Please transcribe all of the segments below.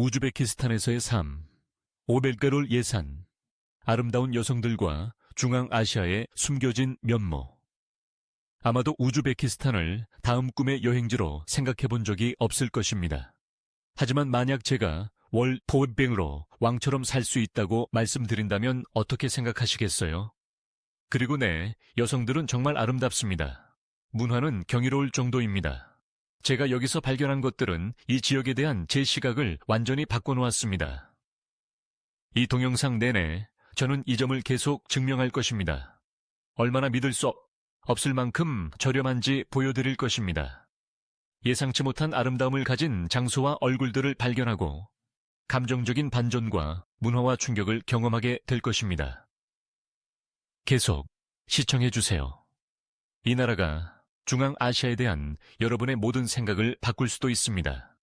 우즈베키스탄에서의 삶, 오벨가룰 예산, 아름다운 여성들과 중앙아시아의 숨겨진 면모. 아마도 우즈베키스탄을 다음 꿈의 여행지로 생각해 본 적이 없을 것입니다. 하지만 만약 제가 월 포획뱅으로 왕처럼 살 수 있다고 말씀드린다면 어떻게 생각하시겠어요? 그리고 네, 여성들은 정말 아름답습니다. 문화는 경이로울 정도입니다. 제가 여기서 발견한 것들은 이 지역에 대한 제 시각을 완전히 바꿔놓았습니다. 이 동영상 내내 저는 이 점을 계속 증명할 것입니다. 얼마나 믿을 수 없을 만큼 저렴한지 보여드릴 것입니다. 예상치 못한 아름다움을 가진 장소와 얼굴들을 발견하고 감정적인 반전과 문화와 충격을 경험하게 될 것입니다. 계속 시청해주세요. 이 나라가 중앙아시아에 대한 여러분의 모든 생각을 바꿀 수도 있습니다.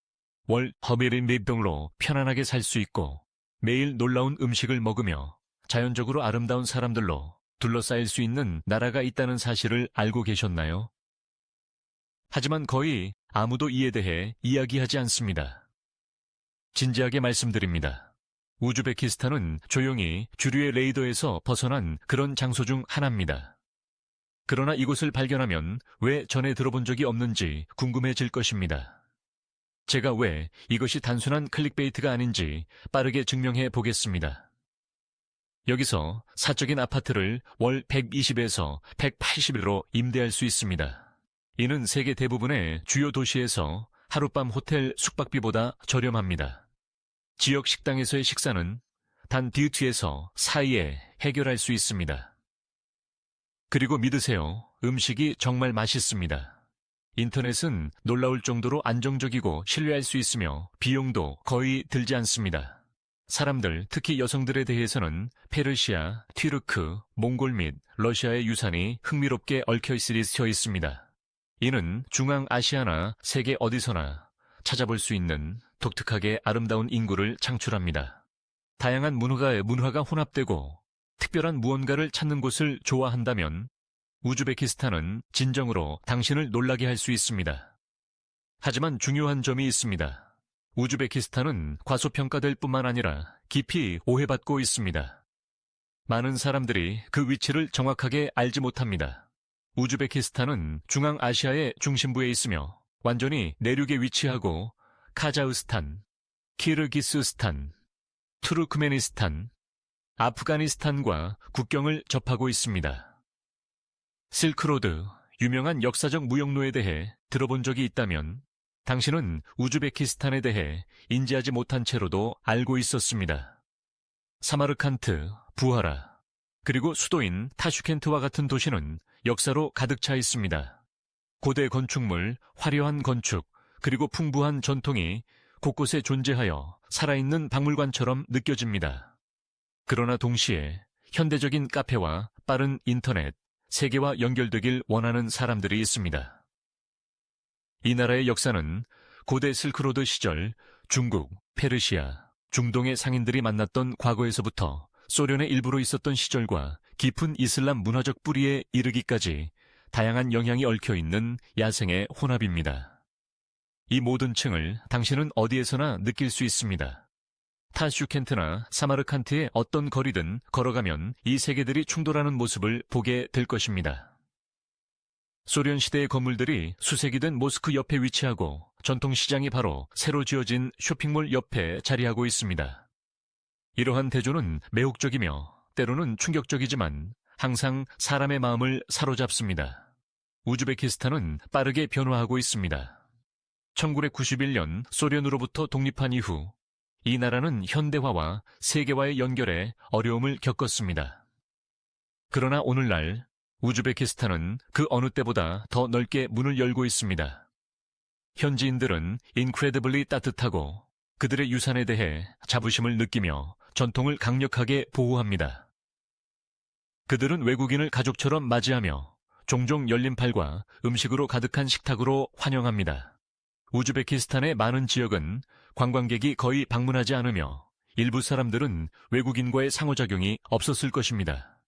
월 허베린베병으로 편안하게 살 수 있고 매일 놀라운 음식을 먹으며 자연적으로 아름다운 사람들로 둘러싸일 수 있는 나라가 있다는 사실을 알고 계셨나요? 하지만 거의 아무도 이에 대해 이야기하지 않습니다. 진지하게 말씀드립니다. 우즈베키스탄은 조용히 주류의 레이더에서 벗어난 그런 장소 중 하나입니다. 그러나 이곳을 발견하면 왜 전에 들어본 적이 없는지 궁금해질 것입니다. 제가 왜 이것이 단순한 클릭베이트가 아닌지 빠르게 증명해 보겠습니다. 여기서 사적인 아파트를 월 120에서 180으로 임대할 수 있습니다. 이는 세계 대부분의 주요 도시에서 하룻밤 호텔 숙박비보다 저렴합니다. 지역 식당에서의 식사는 단 듀티에서 사이에 해결할 수 있습니다. 그리고 믿으세요. 음식이 정말 맛있습니다. 인터넷은 놀라울 정도로 안정적이고 신뢰할 수 있으며 비용도 거의 들지 않습니다. 사람들, 특히 여성들에 대해서는 페르시아, 튀르크, 몽골 및 러시아의 유산이 흥미롭게 얽혀 있습니다. 이는 중앙아시아나 세계 어디서나 찾아볼 수 있는 독특하게 아름다운 인구를 창출합니다. 다양한 문화가 혼합되고 특별한 무언가를 찾는 곳을 좋아한다면 우즈베키스탄은 진정으로 당신을 놀라게 할 수 있습니다. 하지만 중요한 점이 있습니다. 우즈베키스탄은 과소평가될 뿐만 아니라 깊이 오해받고 있습니다. 많은 사람들이 그 위치를 정확하게 알지 못합니다. 우즈베키스탄은 중앙아시아의 중심부에 있으며 완전히 내륙에 위치하고 카자흐스탄, 키르기스스탄, 투르크메니스탄, 아프가니스탄과 국경을 접하고 있습니다. 실크로드, 유명한 역사적 무역로에 대해 들어본 적이 있다면 당신은 우즈베키스탄에 대해 인지하지 못한 채로도 알고 있었습니다. 사마르칸트, 부하라, 그리고 수도인 타슈켄트와 같은 도시는 역사로 가득 차 있습니다. 고대 건축물, 화려한 건축, 그리고 풍부한 전통이 곳곳에 존재하여 살아있는 박물관처럼 느껴집니다. 그러나 동시에 현대적인 카페와 빠른 인터넷, 세계와 연결되길 원하는 사람들이 있습니다. 이 나라의 역사는 고대 실크로드 시절 중국, 페르시아, 중동의 상인들이 만났던 과거에서부터 소련의 일부로 있었던 시절과 깊은 이슬람 문화적 뿌리에 이르기까지 다양한 영향이 얽혀 있는 야생의 혼합입니다. 이 모든 층을 당신은 어디에서나 느낄 수 있습니다. 타슈켄트나 사마르칸트의 어떤 거리든 걸어가면 이 세계들이 충돌하는 모습을 보게 될 것입니다. 소련 시대의 건물들이 수색이 된 모스크 옆에 위치하고 전통시장이 바로 새로 지어진 쇼핑몰 옆에 자리하고 있습니다. 이러한 대조는 매혹적이며 때로는 충격적이지만 항상 사람의 마음을 사로잡습니다. 우즈베키스탄은 빠르게 변화하고 있습니다. 1991년 소련으로부터 독립한 이후 이 나라는 현대화와 세계화의 연결에 어려움을 겪었습니다. 그러나 오늘날 우즈베키스탄은 그 어느 때보다 더 넓게 문을 열고 있습니다. 현지인들은 인크레디블리 따뜻하고 그들의 유산에 대해 자부심을 느끼며 전통을 강력하게 보호합니다. 그들은 외국인을 가족처럼 맞이하며 종종 열린 팔과 음식으로 가득한 식탁으로 환영합니다. 우즈베키스탄의 많은 지역은 관광객이 거의 방문하지 않으며 일부 사람들은 외국인과의 상호작용이 없었을 것입니다.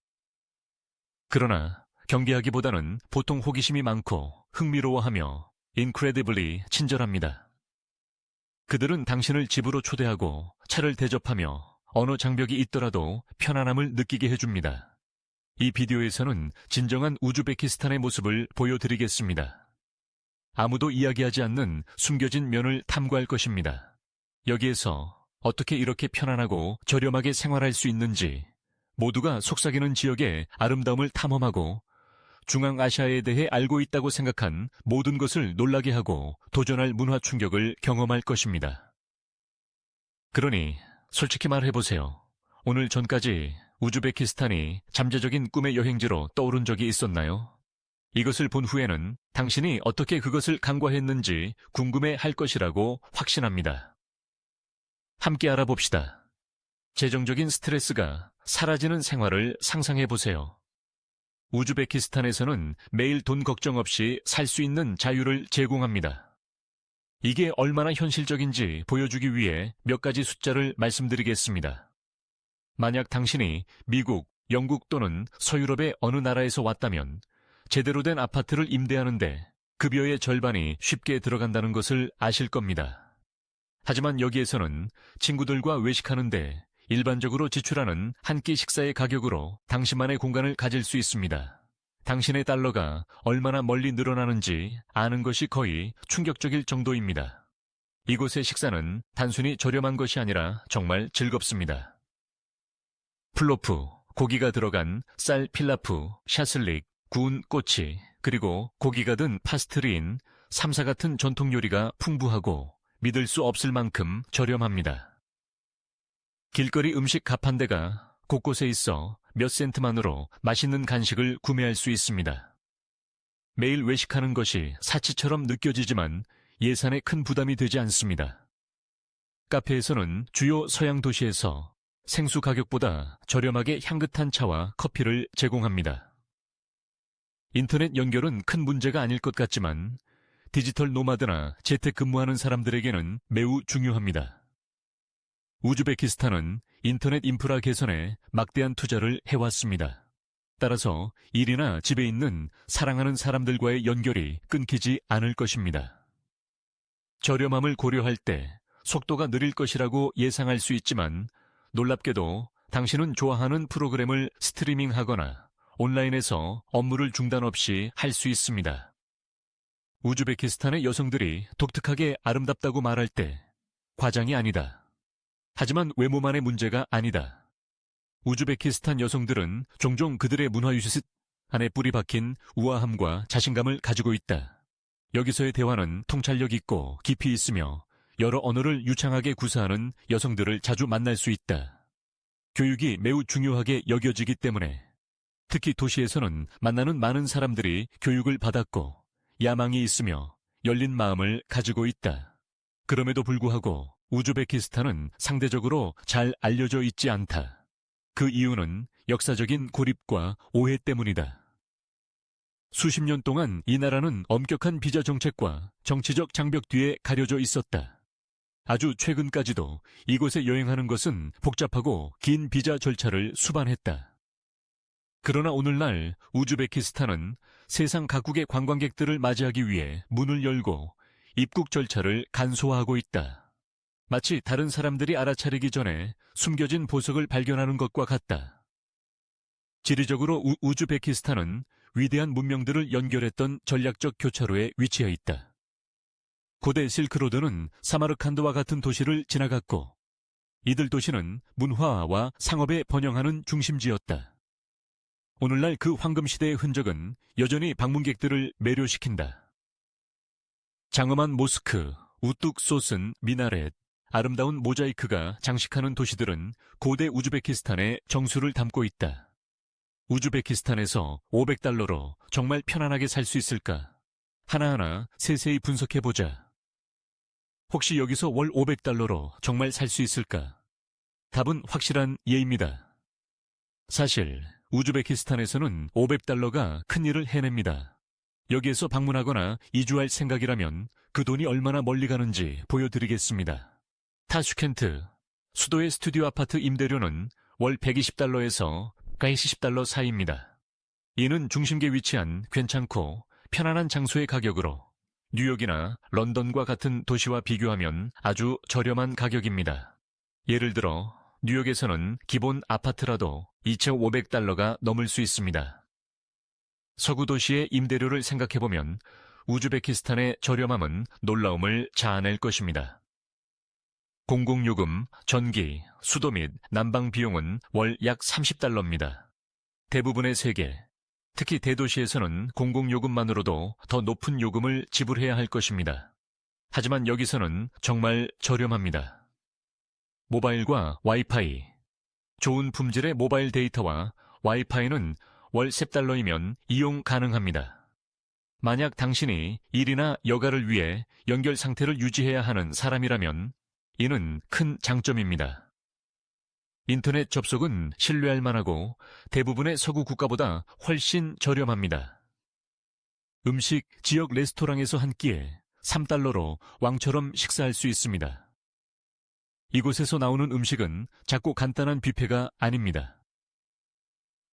그러나 경계하기보다는 보통 호기심이 많고 흥미로워하며 incredibly 친절합니다. 그들은 당신을 집으로 초대하고 차를 대접하며 어느 장벽이 있더라도 편안함을 느끼게 해줍니다. 이 비디오에서는 진정한 우즈베키스탄의 모습을 보여드리겠습니다. 아무도 이야기하지 않는 숨겨진 면을 탐구할 것입니다. 여기에서 어떻게 이렇게 편안하고 저렴하게 생활할 수 있는지, 모두가 속삭이는 지역의 아름다움을 탐험하고 중앙아시아에 대해 알고 있다고 생각한 모든 것을 놀라게 하고 도전할 문화 충격을 경험할 것입니다. 그러니 솔직히 말해보세요. 오늘 전까지 우즈베키스탄이 잠재적인 꿈의 여행지로 떠오른 적이 있었나요? 이것을 본 후에는 당신이 어떻게 그것을 간과했는지 궁금해할 것이라고 확신합니다. 함께 알아봅시다. 재정적인 스트레스가 사라지는 생활을 상상해보세요. 우즈베키스탄에서는 매일 돈 걱정 없이 살 수 있는 자유를 제공합니다. 이게 얼마나 현실적인지 보여주기 위해 몇 가지 숫자를 말씀드리겠습니다. 만약 당신이 미국, 영국 또는 서유럽의 어느 나라에서 왔다면 제대로 된 아파트를 임대하는데 급여의 절반이 쉽게 들어간다는 것을 아실 겁니다. 하지만 여기에서는 친구들과 외식하는데 일반적으로 지출하는 한 끼 식사의 가격으로 당신만의 공간을 가질 수 있습니다. 당신의 달러가 얼마나 멀리 늘어나는지 아는 것이 거의 충격적일 정도입니다. 이곳의 식사는 단순히 저렴한 것이 아니라 정말 즐겁습니다. 플로프, 고기가 들어간 쌀 필라프, 샤슬릭, 구운 꼬치, 그리고 고기가 든 파스트리인 삼사 같은 전통 요리가 풍부하고 믿을 수 없을 만큼 저렴합니다. 길거리 음식 가판대가 곳곳에 있어 몇 센트만으로 맛있는 간식을 구매할 수 있습니다. 매일 외식하는 것이 사치처럼 느껴지지만 예산에 큰 부담이 되지 않습니다. 카페에서는 주요 서양 도시에서 생수 가격보다 저렴하게 향긋한 차와 커피를 제공합니다. 인터넷 연결은 큰 문제가 아닐 것 같지만 디지털 노마드나 재택근무하는 사람들에게는 매우 중요합니다. 우즈베키스탄은 인터넷 인프라 개선에 막대한 투자를 해왔습니다. 따라서 일이나 집에 있는 사랑하는 사람들과의 연결이 끊기지 않을 것입니다. 저렴함을 고려할 때 속도가 느릴 것이라고 예상할 수 있지만 놀랍게도 당신은 좋아하는 프로그램을 스트리밍하거나 온라인에서 업무를 중단 없이 할 수 있습니다. 우즈베키스탄의 여성들이 독특하게 아름답다고 말할 때 과장이 아니다. 하지만 외모만의 문제가 아니다. 우즈베키스탄 여성들은 종종 그들의 문화유산 안에 뿌리 박힌 우아함과 자신감을 가지고 있다. 여기서의 대화는 통찰력 있고 깊이 있으며 여러 언어를 유창하게 구사하는 여성들을 자주 만날 수 있다. 교육이 매우 중요하게 여겨지기 때문에 특히 도시에서는 만나는 많은 사람들이 교육을 받았고 야망이 있으며 열린 마음을 가지고 있다. 그럼에도 불구하고 우즈베키스탄은 상대적으로 잘 알려져 있지 않다. 그 이유는 역사적인 고립과 오해 때문이다. 수십 년 동안 이 나라는 엄격한 비자 정책과 정치적 장벽 뒤에 가려져 있었다. 아주 최근까지도 이곳에 여행하는 것은 복잡하고 긴 비자 절차를 수반했다. 그러나 오늘날 우즈베키스탄은 세상 각국의 관광객들을 맞이하기 위해 문을 열고 입국 절차를 간소화하고 있다. 마치 다른 사람들이 알아차리기 전에 숨겨진 보석을 발견하는 것과 같다. 지리적으로 우즈베키스탄은 위대한 문명들을 연결했던 전략적 교차로에 위치해 있다. 고대 실크로드는 사마르칸드와 같은 도시를 지나갔고 이들 도시는 문화와 상업에 번영하는 중심지였다. 오늘날 그 황금시대의 흔적은 여전히 방문객들을 매료시킨다. 장엄한 모스크, 우뚝 솟은 미나렛, 아름다운 모자이크가 장식하는 도시들은 고대 우즈베키스탄의 정수를 담고 있다. 우즈베키스탄에서 500달러로 정말 편안하게 살 수 있을까? 하나하나 세세히 분석해보자. 혹시 여기서 월 500달러로 정말 살 수 있을까? 답은 확실한 예입니다. 사실 우즈베키스탄에서는 500달러가 큰일을 해냅니다. 여기에서 방문하거나 이주할 생각이라면 그 돈이 얼마나 멀리 가는지 보여드리겠습니다. 타슈켄트, 수도의 스튜디오 아파트 임대료는 월 120달러에서 170달러 사이입니다. 이는 중심계에 위치한 괜찮고 편안한 장소의 가격으로 뉴욕이나 런던과 같은 도시와 비교하면 아주 저렴한 가격입니다. 예를 들어 뉴욕에서는 기본 아파트라도 $2,500가 넘을 수 있습니다. 서구 도시의 임대료를 생각해보면 우즈베키스탄의 저렴함은 놀라움을 자아낼 것입니다. 공공요금, 전기, 수도 및 난방 비용은 월 약 $30입니다. 대부분의 세계, 특히 대도시에서는 공공요금만으로도 더 높은 요금을 지불해야 할 것입니다. 하지만 여기서는 정말 저렴합니다. 모바일과 와이파이, 좋은 품질의 모바일 데이터와 와이파이는 월 $10이면 이용 가능합니다. 만약 당신이 일이나 여가를 위해 연결 상태를 유지해야 하는 사람이라면 이는 큰 장점입니다. 인터넷 접속은 신뢰할 만하고 대부분의 서구 국가보다 훨씬 저렴합니다. 음식 지역 레스토랑에서 한 끼에 $3로 왕처럼 식사할 수 있습니다. 이곳에서 나오는 음식은 작고 간단한 뷔페가 아닙니다.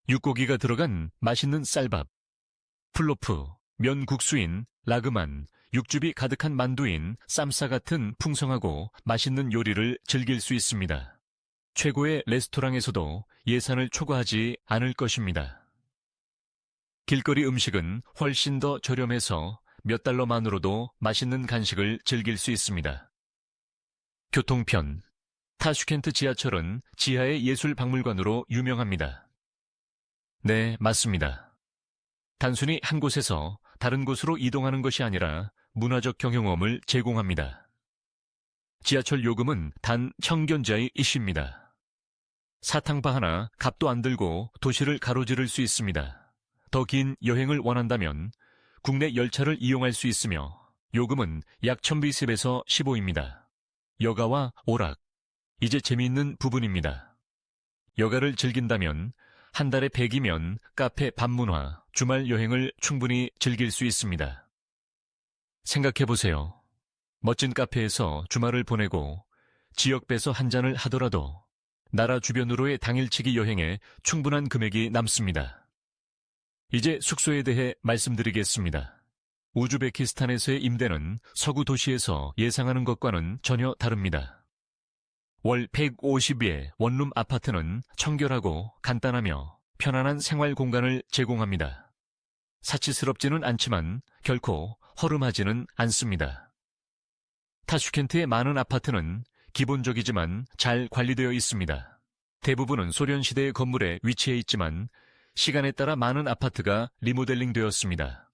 육고기가 들어간 맛있는 쌀밥, 플로프, 면국수인 라그만, 육즙이 가득한 만두인 쌈싸 같은 풍성하고 맛있는 요리를 즐길 수 있습니다. 최고의 레스토랑에서도 예산을 초과하지 않을 것입니다. 길거리 음식은 훨씬 더 저렴해서 몇 달러만으로도 맛있는 간식을 즐길 수 있습니다. 교통편, 타슈켄트 지하철은 지하의 예술박물관으로 유명합니다. 네, 맞습니다. 단순히 한 곳에서 다른 곳으로 이동하는 것이 아니라 문화적 경험을 제공합니다. 지하철 요금은 단 천견자의 이슈입니다. 사탕바 하나 값도 안 들고 도시를 가로지를 수 있습니다. 더 긴 여행을 원한다면 국내 열차를 이용할 수 있으며 요금은 약 1000비습에서 15입니다. 여가와 오락, 이제 재미있는 부분입니다. 여가를 즐긴다면 한 달에 100이면 카페 밤문화, 주말 여행을 충분히 즐길 수 있습니다. 생각해보세요. 멋진 카페에서 주말을 보내고 지역배서 한 잔을 하더라도 나라 주변으로의 당일치기 여행에 충분한 금액이 남습니다. 이제 숙소에 대해 말씀드리겠습니다. 우즈베키스탄에서의 임대는 서구 도시에서 예상하는 것과는 전혀 다릅니다. 월 150의 원룸 아파트는 청결하고 간단하며 편안한 생활 공간을 제공합니다. 사치스럽지는 않지만 결코 허름하지는 않습니다. 타슈켄트의 많은 아파트는 기본적이지만 잘 관리되어 있습니다. 대부분은 소련 시대의 건물에 위치해 있지만 시간에 따라 많은 아파트가 리모델링 되었습니다.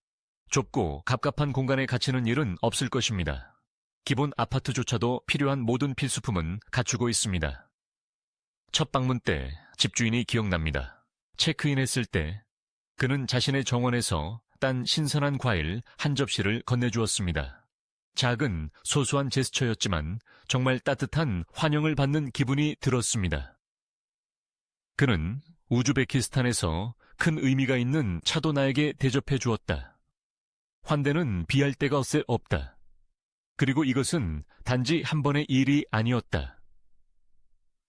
좁고 갑갑한 공간에 갇히는 일은 없을 것입니다. 기본 아파트조차도 필요한 모든 필수품은 갖추고 있습니다. 첫 방문 때 집주인이 기억납니다. 체크인했을 때 그는 자신의 정원에서 딴 신선한 과일 한 접시를 건네주었습니다. 작은 소소한 제스처였지만 정말 따뜻한 환영을 받는 기분이 들었습니다. 그는 우즈베키스탄에서 큰 의미가 있는 차도 나에게 대접해 주었다. 환대는 비할 데가 없다. 그리고 이것은 단지 한 번의 일이 아니었다.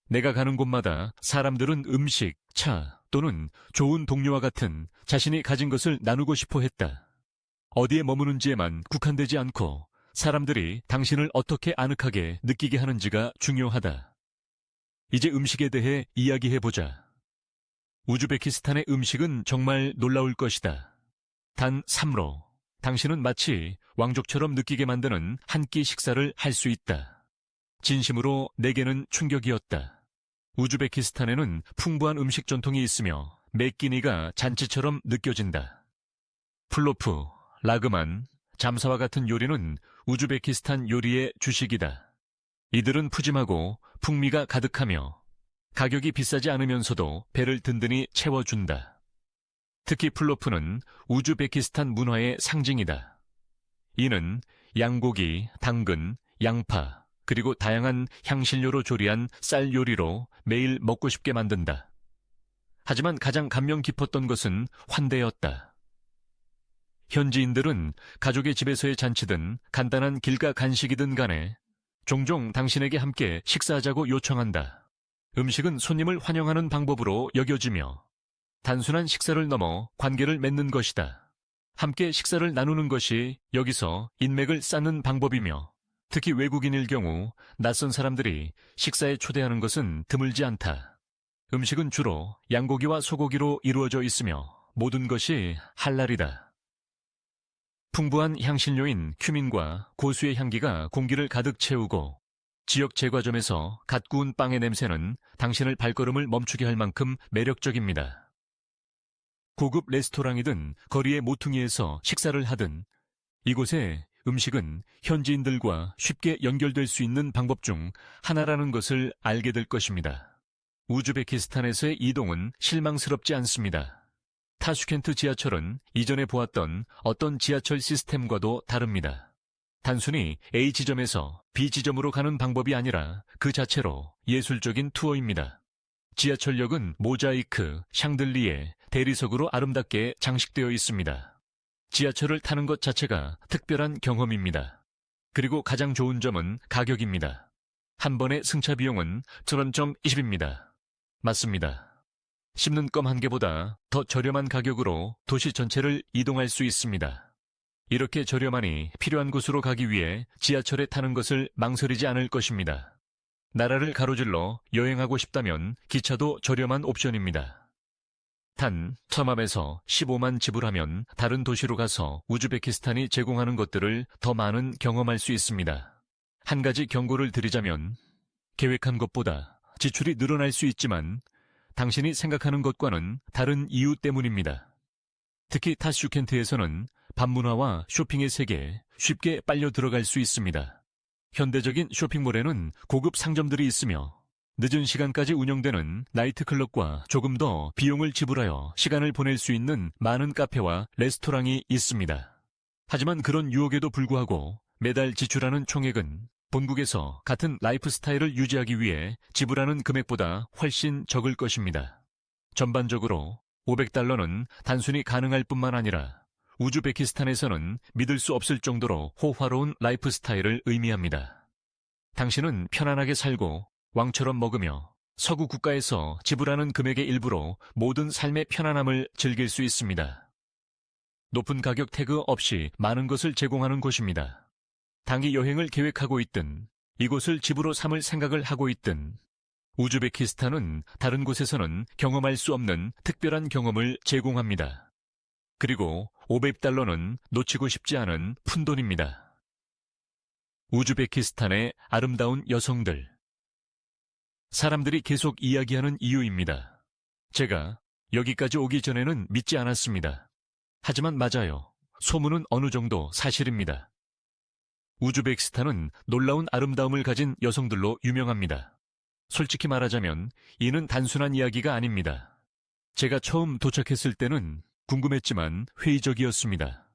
내가 가는 곳마다 사람들은 음식, 차 또는 좋은 동료와 같은 자신이 가진 것을 나누고 싶어 했다. 어디에 머무는지에만 국한되지 않고 사람들이 당신을 어떻게 아늑하게 느끼게 하는지가 중요하다. 이제 음식에 대해 이야기해보자. 우즈베키스탄의 음식은 정말 놀라울 것이다. 단 3로 당신은 마치 왕족처럼 느끼게 만드는 한 끼 식사를 할 수 있다. 진심으로 내게는 충격이었다. 우즈베키스탄에는 풍부한 음식 전통이 있으며 매 끼니가 잔치처럼 느껴진다. 플로프, 라그만, 잠사와 같은 요리는 우즈베키스탄 요리의 주식이다. 이들은 푸짐하고 풍미가 가득하며 가격이 비싸지 않으면서도 배를 든든히 채워준다. 특히 플로프는 우즈베키스탄 문화의 상징이다. 이는 양고기, 당근, 양파, 그리고 다양한 향신료로 조리한 쌀 요리로 매일 먹고 싶게 만든다. 하지만 가장 감명 깊었던 것은 환대였다. 현지인들은 가족의 집에서의 잔치든 간단한 길가 간식이든 간에 종종 당신에게 함께 식사하자고 요청한다. 음식은 손님을 환영하는 방법으로 여겨지며 단순한 식사를 넘어 관계를 맺는 것이다. 함께 식사를 나누는 것이 여기서 인맥을 쌓는 방법이며 특히 외국인일 경우 낯선 사람들이 식사에 초대하는 것은 드물지 않다. 음식은 주로 양고기와 소고기로 이루어져 있으며 모든 것이 할랄이다. 풍부한 향신료인 큐민과 고수의 향기가 공기를 가득 채우고 지역 제과점에서 갓 구운 빵의 냄새는 당신을 발걸음을 멈추게 할 만큼 매력적입니다. 고급 레스토랑이든 거리의 모퉁이에서 식사를 하든 이곳의 음식은 현지인들과 쉽게 연결될 수 있는 방법 중 하나라는 것을 알게 될 것입니다. 우즈베키스탄에서의 이동은 실망스럽지 않습니다. 타슈켄트 지하철은 이전에 보았던 어떤 지하철 시스템과도 다릅니다. 단순히 A 지점에서 B 지점으로 가는 방법이 아니라 그 자체로 예술적인 투어입니다. 지하철역은 모자이크, 샹들리에, 대리석으로 아름답게 장식되어 있습니다. 지하철을 타는 것 자체가 특별한 경험입니다. 그리고 가장 좋은 점은 가격입니다. 한 번의 승차 비용은 1,020입니다. 맞습니다. 씹는 껌 한 개보다 더 저렴한 가격으로 도시 전체를 이동할 수 있습니다. 이렇게 저렴하니 필요한 곳으로 가기 위해 지하철에 타는 것을 망설이지 않을 것입니다. 나라를 가로질러 여행하고 싶다면 기차도 저렴한 옵션입니다. 단, 터맘에서 15만 지불하면 다른 도시로 가서 우즈베키스탄이 제공하는 것들을 더 많은 경험할 수 있습니다. 한 가지 경고를 드리자면 계획한 것보다 지출이 늘어날 수 있지만 당신이 생각하는 것과는 다른 이유 때문입니다. 특히 타슈켄트에서는 밤문화와 쇼핑의 세계에 쉽게 빨려 들어갈 수 있습니다. 현대적인 쇼핑몰에는 고급 상점들이 있으며 늦은 시간까지 운영되는 나이트클럽과 조금 더 비용을 지불하여 시간을 보낼 수 있는 많은 카페와 레스토랑이 있습니다. 하지만 그런 유혹에도 불구하고 매달 지출하는 총액은 본국에서 같은 라이프 스타일을 유지하기 위해 지불하는 금액보다 훨씬 적을 것입니다. 전반적으로 $500는 단순히 가능할 뿐만 아니라 우즈베키스탄에서는 믿을 수 없을 정도로 호화로운 라이프 스타일을 의미합니다. 당신은 편안하게 살고 왕처럼 먹으며 서구 국가에서 지불하는 금액의 일부로 모든 삶의 편안함을 즐길 수 있습니다. 높은 가격 태그 없이 많은 것을 제공하는 곳입니다. 단기 여행을 계획하고 있든 이곳을 집으로 삼을 생각을 하고 있든 우즈베키스탄은 다른 곳에서는 경험할 수 없는 특별한 경험을 제공합니다. 그리고 $500는 놓치고 싶지 않은 푼돈입니다. 우즈베키스탄의 아름다운 여성들. 사람들이 계속 이야기하는 이유입니다. 제가 여기까지 오기 전에는 믿지 않았습니다. 하지만 맞아요. 소문은 어느 정도 사실입니다. 우즈베키스탄은 놀라운 아름다움을 가진 여성들로 유명합니다. 솔직히 말하자면 이는 단순한 이야기가 아닙니다. 제가 처음 도착했을 때는 궁금했지만 회의적이었습니다.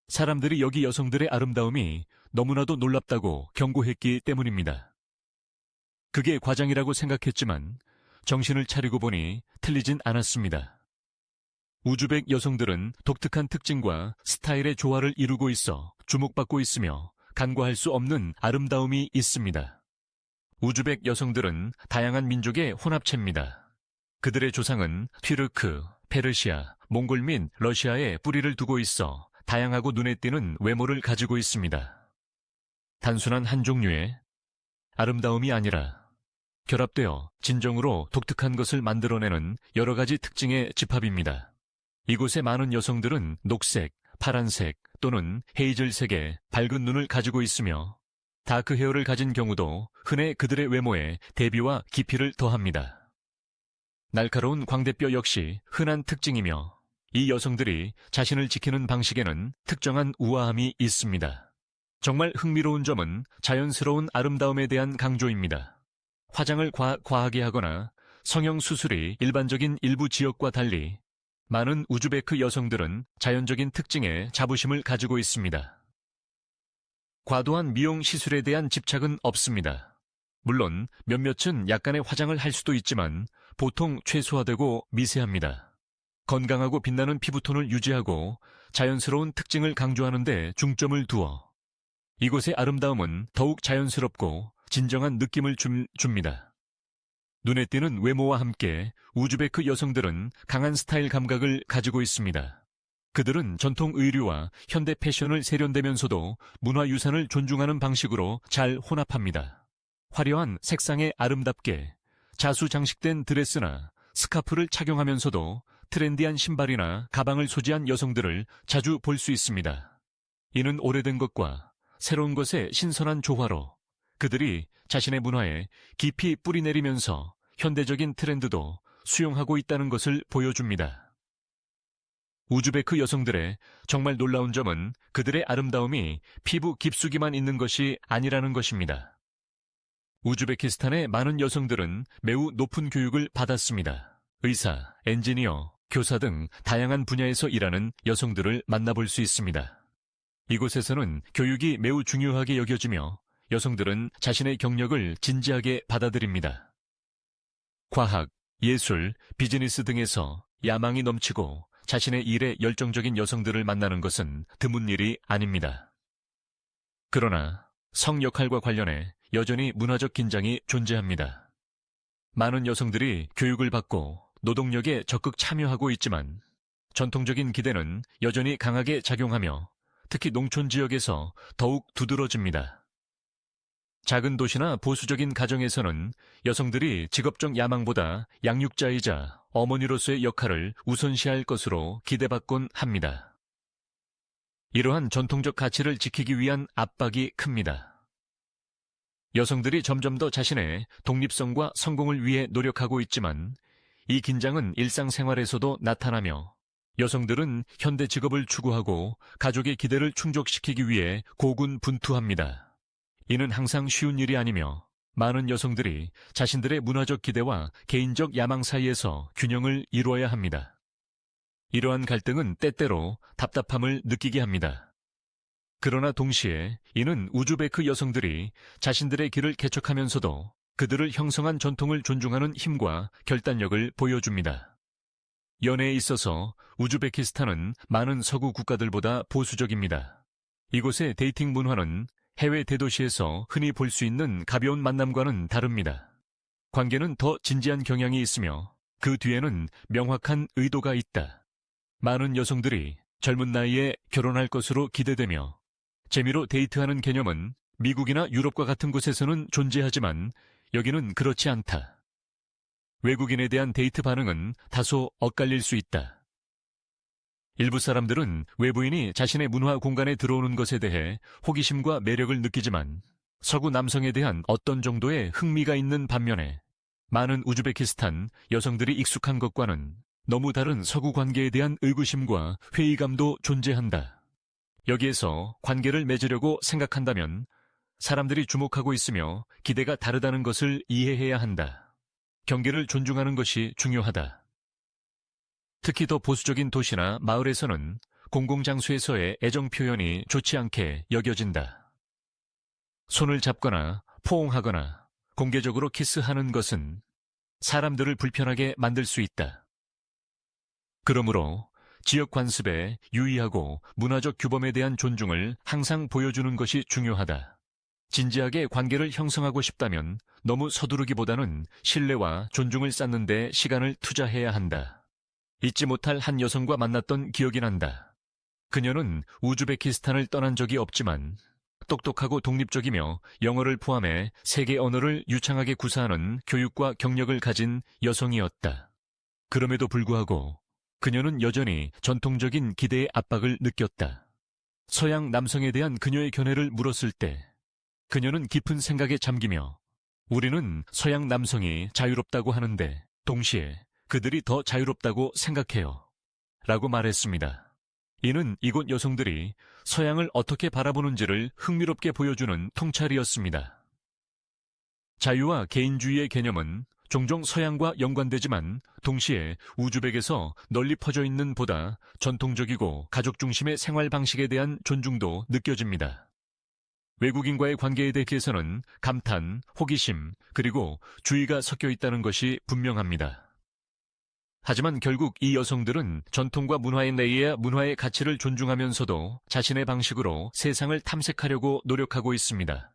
사람들이 여기 여성들의 아름다움이 너무나도 놀랍다고 경고했기 때문입니다. 그게 과장이라고 생각했지만 정신을 차리고 보니 틀리진 않았습니다. 우즈벡 여성들은 독특한 특징과 스타일의 조화를 이루고 있어 주목받고 있으며 간과할 수 없는 아름다움이 있습니다. 우즈벡 여성들은 다양한 민족의 혼합체입니다. 그들의 조상은 튀르크, 페르시아, 몽골 및 러시아에 뿌리를 두고 있어 다양하고 눈에 띄는 외모를 가지고 있습니다. 단순한 한 종류의 아름다움이 아니라 결합되어 진정으로 독특한 것을 만들어내는 여러 가지 특징의 집합입니다. 이곳의 많은 여성들은 녹색, 파란색 또는 헤이즐색의 밝은 눈을 가지고 있으며 다크 헤어를 가진 경우도 흔해 그들의 외모에 대비와 깊이를 더합니다. 날카로운 광대뼈 역시 흔한 특징이며 이 여성들이 자신을 지키는 방식에는 특정한 우아함이 있습니다. 정말 흥미로운 점은 자연스러운 아름다움에 대한 강조입니다. 화장을 과하게 하거나 성형수술이 일반적인 일부 지역과 달리 많은 우즈베크 여성들은 자연적인 특징에 자부심을 가지고 있습니다. 과도한 미용 시술에 대한 집착은 없습니다. 물론 몇몇은 약간의 화장을 할 수도 있지만 보통 최소화되고 미세합니다. 건강하고 빛나는 피부톤을 유지하고 자연스러운 특징을 강조하는 데 중점을 두어 이곳의 아름다움은 더욱 자연스럽고 진정한 느낌을 줍니다. 눈에 띄는 외모와 함께 우즈베크 여성들은 강한 스타일 감각을 가지고 있습니다. 그들은 전통 의류와 현대 패션을 세련되면서도 문화유산을 존중하는 방식으로 잘 혼합합니다. 화려한 색상에 아름답게 자수장식된 드레스나 스카프를 착용하면서도 트렌디한 신발이나 가방을 소지한 여성들을 자주 볼 수 있습니다. 이는 오래된 것과 새로운 것의 신선한 조화로 그들이 자신의 문화에 깊이 뿌리내리면서 현대적인 트렌드도 수용하고 있다는 것을 보여줍니다. 우즈베크 여성들의 정말 놀라운 점은 그들의 아름다움이 피부 깊숙이만 있는 것이 아니라는 것입니다. 우즈베키스탄의 많은 여성들은 매우 높은 교육을 받았습니다. 의사, 엔지니어, 교사 등 다양한 분야에서 일하는 여성들을 만나볼 수 있습니다. 이곳에서는 교육이 매우 중요하게 여겨지며 여성들은 자신의 경력을 진지하게 받아들입니다. 과학, 예술, 비즈니스 등에서 야망이 넘치고 자신의 일에 열정적인 여성들을 만나는 것은 드문 일이 아닙니다. 그러나 성 역할과 관련해 여전히 문화적 긴장이 존재합니다. 많은 여성들이 교육을 받고 노동력에 적극 참여하고 있지만 전통적인 기대는 여전히 강하게 작용하며 특히 농촌 지역에서 더욱 두드러집니다. 작은 도시나 보수적인 가정에서는 여성들이 직업적 야망보다 양육자이자 어머니로서의 역할을 우선시할 것으로 기대받곤 합니다. 이러한 전통적 가치를 지키기 위한 압박이 큽니다. 여성들이 점점 더 자신의 독립성과 성공을 위해 노력하고 있지만 이 긴장은 일상생활에서도 나타나며 여성들은 현대 직업을 추구하고 가족의 기대를 충족시키기 위해 고군분투합니다. 이는 항상 쉬운 일이 아니며 많은 여성들이 자신들의 문화적 기대와 개인적 야망 사이에서 균형을 이루어야 합니다. 이러한 갈등은 때때로 답답함을 느끼게 합니다. 그러나 동시에 이는 우즈베크 여성들이 자신들의 길을 개척하면서도 그들을 형성한 전통을 존중하는 힘과 결단력을 보여줍니다. 연애에 있어서 우즈베키스탄은 많은 서구 국가들보다 보수적입니다. 이곳의 데이팅 문화는 해외 대도시에서 흔히 볼 수 있는 가벼운 만남과는 다릅니다. 관계는 더 진지한 경향이 있으며 그 뒤에는 명확한 의도가 있다. 많은 여성들이 젊은 나이에 결혼할 것으로 기대되며 재미로 데이트하는 개념은 미국이나 유럽과 같은 곳에서는 존재하지만 여기는 그렇지 않다. 외국인에 대한 데이트 반응은 다소 엇갈릴 수 있다. 일부 사람들은 외부인이 자신의 문화 공간에 들어오는 것에 대해 호기심과 매력을 느끼지만 서구 남성에 대한 어떤 정도의 흥미가 있는 반면에 많은 우즈베키스탄 여성들이 익숙한 것과는 너무 다른 서구 관계에 대한 의구심과 회의감도 존재한다. 여기에서 관계를 맺으려고 생각한다면 사람들이 주목하고 있으며 기대가 다르다는 것을 이해해야 한다. 경계를 존중하는 것이 중요하다. 특히 더 보수적인 도시나 마을에서는 공공장소에서의 애정 표현이 좋지 않게 여겨진다. 손을 잡거나 포옹하거나 공개적으로 키스하는 것은 사람들을 불편하게 만들 수 있다. 그러므로 지역 관습에 유의하고 문화적 규범에 대한 존중을 항상 보여주는 것이 중요하다. 진지하게 관계를 형성하고 싶다면 너무 서두르기보다는 신뢰와 존중을 쌓는 데 시간을 투자해야 한다. 잊지 못할 한 여성과 만났던 기억이 난다. 그녀는 우즈베키스탄을 떠난 적이 없지만 똑똑하고 독립적이며 영어를 포함해 세계 언어를 유창하게 구사하는 교육과 경력을 가진 여성이었다. 그럼에도 불구하고 그녀는 여전히 전통적인 기대의 압박을 느꼈다. 서양 남성에 대한 그녀의 견해를 물었을 때 그녀는 깊은 생각에 잠기며 우리는 서양 남성이 자유롭다고 하는데 동시에 그들이 더 자유롭다고 생각해요. 라고 말했습니다. 이는 이곳 여성들이 서양을 어떻게 바라보는지를 흥미롭게 보여주는 통찰이었습니다. 자유와 개인주의의 개념은 종종 서양과 연관되지만 동시에 우즈벡에서 널리 퍼져 있는 보다 전통적이고 가족 중심의 생활 방식에 대한 존중도 느껴집니다. 외국인과의 관계에 대해서는 감탄, 호기심, 그리고 주의가 섞여 있다는 것이 분명합니다. 하지만 결국 이 여성들은 전통과 문화에 내의해 문화의 가치를 존중하면서도 자신의 방식으로 세상을 탐색하려고 노력하고 있습니다.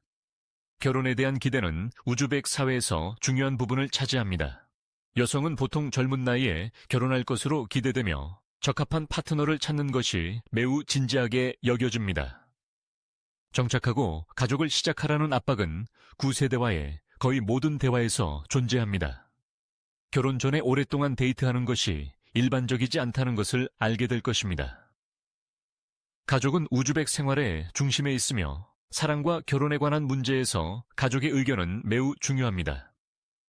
결혼에 대한 기대는 우즈벡 사회에서 중요한 부분을 차지합니다. 여성은 보통 젊은 나이에 결혼할 것으로 기대되며 적합한 파트너를 찾는 것이 매우 진지하게 여겨집니다. 정착하고 가족을 시작하라는 압박은 구세대와의 거의 모든 대화에서 존재합니다. 결혼 전에 오랫동안 데이트하는 것이 일반적이지 않다는 것을 알게 될 것입니다. 가족은 우즈벡 생활의 중심에 있으며 사랑과 결혼에 관한 문제에서 가족의 의견은 매우 중요합니다.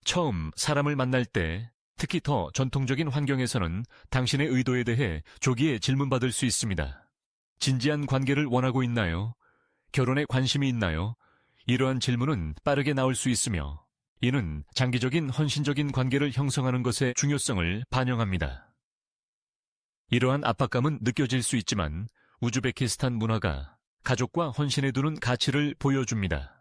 처음 사람을 만날 때, 특히 더 전통적인 환경에서는 당신의 의도에 대해 조기에 질문받을 수 있습니다. 진지한 관계를 원하고 있나요? 결혼에 관심이 있나요? 이러한 질문은 빠르게 나올 수 있으며 이는 장기적인 헌신적인 관계를 형성하는 것의 중요성을 반영합니다. 이러한 압박감은 느껴질 수 있지만 우즈베키스탄 문화가 가족과 헌신에 두는 가치를 보여줍니다.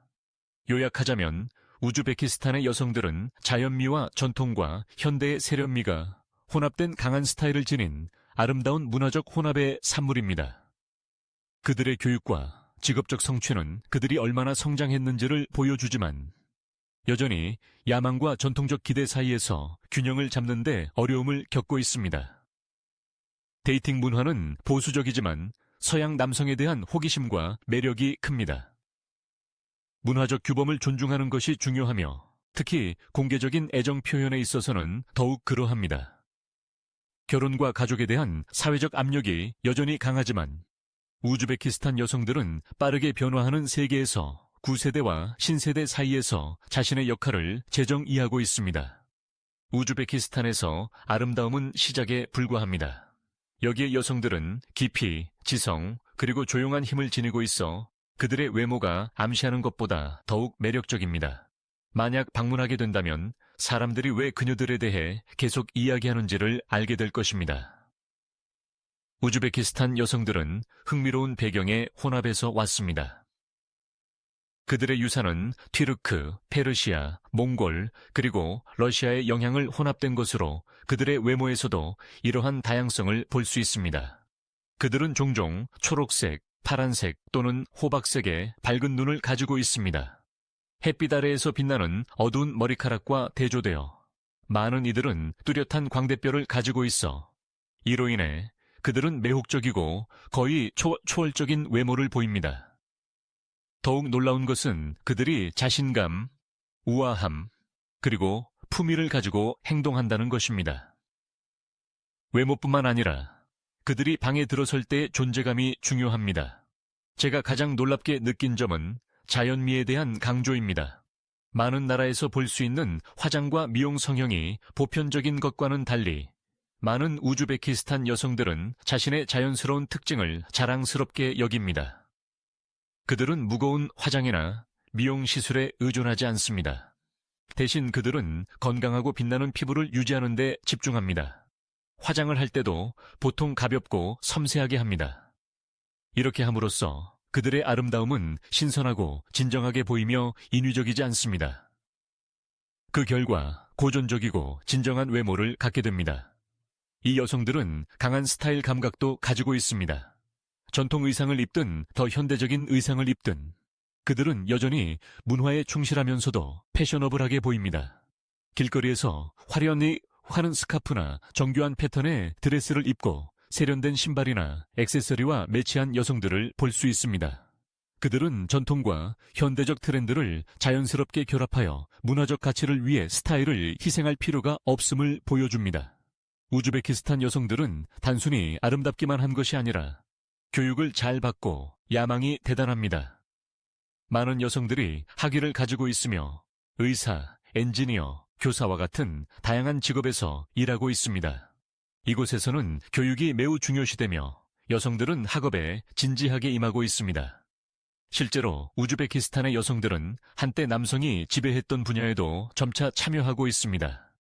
요약하자면 우즈베키스탄의 여성들은 자연미와 전통과 현대의 세련미가 혼합된 강한 스타일을 지닌 아름다운 문화적 혼합의 산물입니다. 그들의 교육과 직업적 성취는 그들이 얼마나 성장했는지를 보여주지만 여전히 야망과 전통적 기대 사이에서 균형을 잡는 데 어려움을 겪고 있습니다. 데이팅 문화는 보수적이지만 서양 남성에 대한 호기심과 매력이 큽니다. 문화적 규범을 존중하는 것이 중요하며 특히 공개적인 애정 표현에 있어서는 더욱 그러합니다. 결혼과 가족에 대한 사회적 압력이 여전히 강하지만 우즈베키스탄 여성들은 빠르게 변화하는 세계에서 구세대와 신세대 사이에서 자신의 역할을 재정의하고 있습니다. 우즈베키스탄에서 아름다움은 시작에 불과합니다. 여기에 여성들은 깊이, 지성, 그리고 조용한 힘을 지니고 있어 그들의 외모가 암시하는 것보다 더욱 매력적입니다. 만약 방문하게 된다면 사람들이 왜 그녀들에 대해 계속 이야기하는지를 알게 될 것입니다. 우즈베키스탄 여성들은 흥미로운 배경의 혼합에서 왔습니다. 그들의 유산은 튀르크, 페르시아, 몽골, 그리고 러시아의 영향을 혼합된 것으로 그들의 외모에서도 이러한 다양성을 볼 수 있습니다. 그들은 종종 초록색, 파란색 또는 호박색의 밝은 눈을 가지고 있습니다. 햇빛 아래에서 빛나는 어두운 머리카락과 대조되어 많은 이들은 뚜렷한 광대뼈를 가지고 있어 이로 인해 그들은 매혹적이고 거의 초월적인 외모를 보입니다. 더욱 놀라운 것은 그들이 자신감, 우아함, 그리고 품위를 가지고 행동한다는 것입니다. 외모뿐만 아니라 그들이 방에 들어설 때의 존재감이 중요합니다. 제가 가장 놀랍게 느낀 점은 자연미에 대한 강조입니다. 많은 나라에서 볼 수 있는 화장과 미용 성형이 보편적인 것과는 달리 많은 우즈베키스탄 여성들은 자신의 자연스러운 특징을 자랑스럽게 여깁니다. 그들은 무거운 화장이나 미용 시술에 의존하지 않습니다. 대신 그들은 건강하고 빛나는 피부를 유지하는 데 집중합니다. 화장을 할 때도 보통 가볍고 섬세하게 합니다. 이렇게 함으로써 그들의 아름다움은 신선하고 진정하게 보이며 인위적이지 않습니다. 그 결과 고전적이고 진정한 외모를 갖게 됩니다. 이 여성들은 강한 스타일 감각도 가지고 있습니다. 전통 의상을 입든 더 현대적인 의상을 입든 그들은 여전히 문화에 충실하면서도 패셔너블하게 보입니다. 길거리에서 화려히 하는 스카프나 정교한 패턴의 드레스를 입고 세련된 신발이나 액세서리와 매치한 여성들을 볼 수 있습니다. 그들은 전통과 현대적 트렌드를 자연스럽게 결합하여 문화적 가치를 위해 스타일을 희생할 필요가 없음을 보여줍니다. 우즈베키스탄 여성들은 단순히 아름답기만 한 것이 아니라 교육을 잘 받고 야망이 대단합니다. 많은 여성들이 학위를 가지고 있으며 의사, 엔지니어, 교사와 같은 다양한 직업에서 일하고 있습니다. 이곳에서는 교육이 매우 중요시되며 여성들은 학업에 진지하게 임하고 있습니다. 실제로 우즈베키스탄의 여성들은 한때 남성이 지배했던 분야에도 점차 참여하고 있습니다.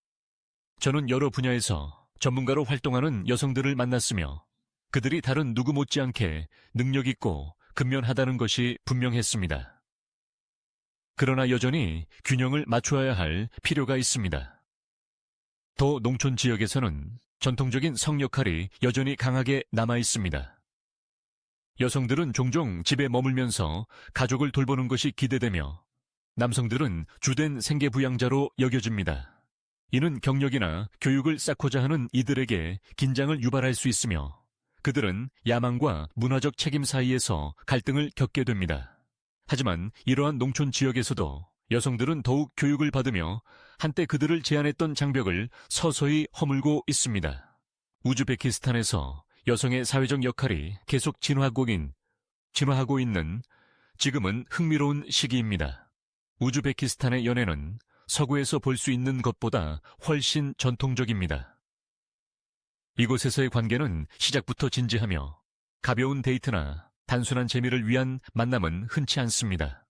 저는 여러 분야에서 전문가로 활동하는 여성들을 만났으며 그들이 다른 누구 못지않게 능력 있고 근면하다는 것이 분명했습니다. 그러나 여전히 균형을 맞추어야 할 필요가 있습니다. 더 농촌 지역에서는 전통적인 성 역할이 여전히 강하게 남아 있습니다. 여성들은 종종 집에 머물면서 가족을 돌보는 것이 기대되며 남성들은 주된 생계부양자로 여겨집니다. 이는 경력이나 교육을 쌓고자 하는 이들에게 긴장을 유발할 수 있으며 그들은 야망과 문화적 책임 사이에서 갈등을 겪게 됩니다. 하지만 이러한 농촌 지역에서도 여성들은 더욱 교육을 받으며 한때 그들을 제한했던 장벽을 서서히 허물고 있습니다. 우즈베키스탄에서 여성의 사회적 역할이 계속 진화하고 있는 지금은 흥미로운 시기입니다. 우즈베키스탄의 연애는 서구에서 볼 수 있는 것보다 훨씬 전통적입니다. 이곳에서의 관계는 시작부터 진지하며 가벼운 데이트나 단순한 재미를 위한 만남은 흔치 않습니다.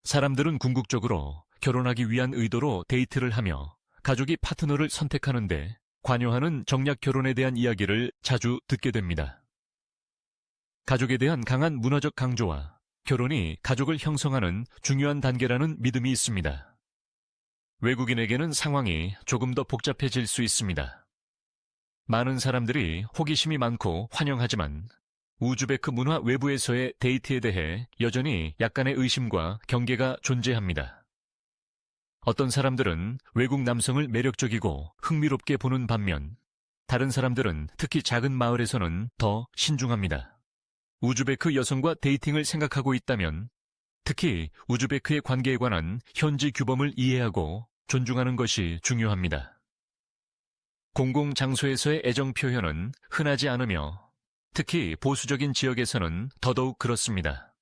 사람들은 궁극적으로 결혼하기 위한 의도로 데이트를 하며 가족이 파트너를 선택하는데 관여하는 정략 결혼에 대한 이야기를 자주 듣게 됩니다. 가족에 대한 강한 문화적 강조와 결혼이 가족을 형성하는 중요한 단계라는 믿음이 있습니다. 외국인에게는 상황이 조금 더 복잡해질 수 있습니다. 많은 사람들이 호기심이 많고 환영하지만 우즈베크 문화 외부에서의 데이트에 대해 여전히 약간의 의심과 경계가 존재합니다. 어떤 사람들은 외국 남성을 매력적이고 흥미롭게 보는 반면 다른 사람들은 특히 작은 마을에서는 더 신중합니다. 우즈베크 여성과 데이팅을 생각하고 있다면 특히 우즈베크의 관계에 관한 현지 규범을 이해하고 존중하는 것이 중요합니다. 공공장소에서의 애정 표현은 흔하지 않으며 특히 보수적인 지역에서는 더더욱 그렇습니다.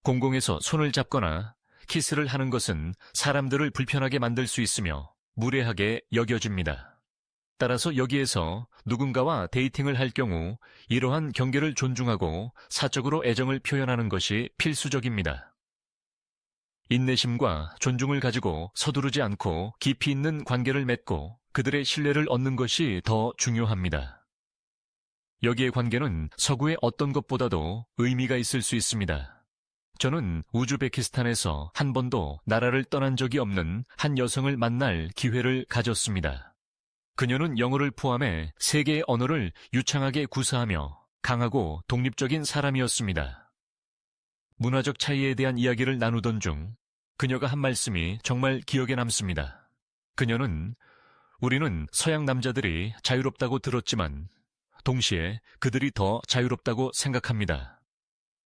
공공에서 손을 잡거나 키스를 하는 것은 사람들을 불편하게 만들 수 있으며 무례하게 여겨집니다. 따라서 여기에서 누군가와 데이팅을 할 경우 이러한 경계를 존중하고 사적으로 애정을 표현하는 것이 필수적입니다. 인내심과 존중을 가지고 서두르지 않고 깊이 있는 관계를 맺고 그들의 신뢰를 얻는 것이 더 중요합니다. 여기의 관계는 서구의 어떤 것보다도 의미가 있을 수 있습니다. 저는 우즈베키스탄에서 한 번도 나라를 떠난 적이 없는 한 여성을 만날 기회를 가졌습니다. 그녀는 영어를 포함해 3개의 언어를 유창하게 구사하며 강하고 독립적인 사람이었습니다. 문화적 차이에 대한 이야기를 나누던 중 그녀가 한 말씀이 정말 기억에 남습니다. 그녀는 우리는 서양 남자들이 자유롭다고 들었지만 동시에 그들이 더 자유롭다고 생각합니다.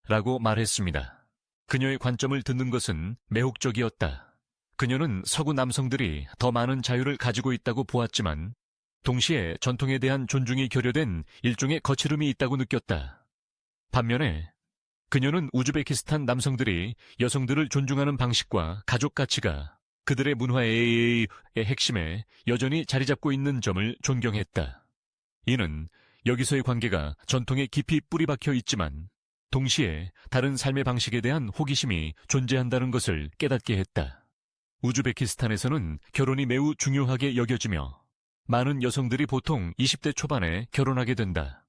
라고 말했습니다. 그녀의 관점을 듣는 것은 매혹적이었다. 그녀는 서구 남성들이 더 많은 자유를 가지고 있다고 보았지만 동시에 전통에 대한 존중이 결여된 일종의 거칠음이 있다고 느꼈다. 반면에 그녀는 우즈베키스탄 남성들이 여성들을 존중하는 방식과 가족 가치가 그들의 문화의 핵심에 여전히 자리 잡고 있는 점을 존경했다. 이는 여기서의 관계가 전통에 깊이 뿌리 박혀 있지만 동시에 다른 삶의 방식에 대한 호기심이 존재한다는 것을 깨닫게 했다. 우즈베키스탄에서는 결혼이 매우 중요하게 여겨지며 많은 여성들이 보통 20대 초반에 결혼하게 된다.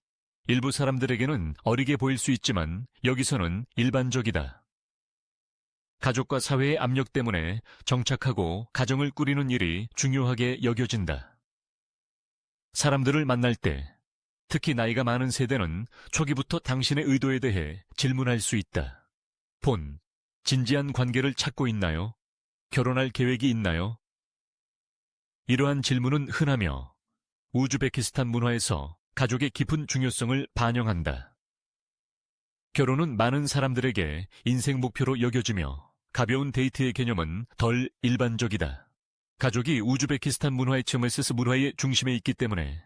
일부 사람들에게는 어리게 보일 수 있지만 여기서는 일반적이다. 가족과 사회의 압력 때문에 정착하고 가정을 꾸리는 일이 중요하게 여겨진다. 사람들을 만날 때, 특히 나이가 많은 세대는 초기부터 당신의 의도에 대해 질문할 수 있다. 진지한 관계를 찾고 있나요? 결혼할 계획이 있나요? 이러한 질문은 흔하며 우즈베키스탄 문화에서 가족의 깊은 중요성을 반영한다. 결혼은 많은 사람들에게 인생 목표로 여겨지며 가벼운 데이트의 개념은 덜 일반적이다. 가족이 우즈베키스탄 문화의 츠메스스 문화의 중심에 있기 때문에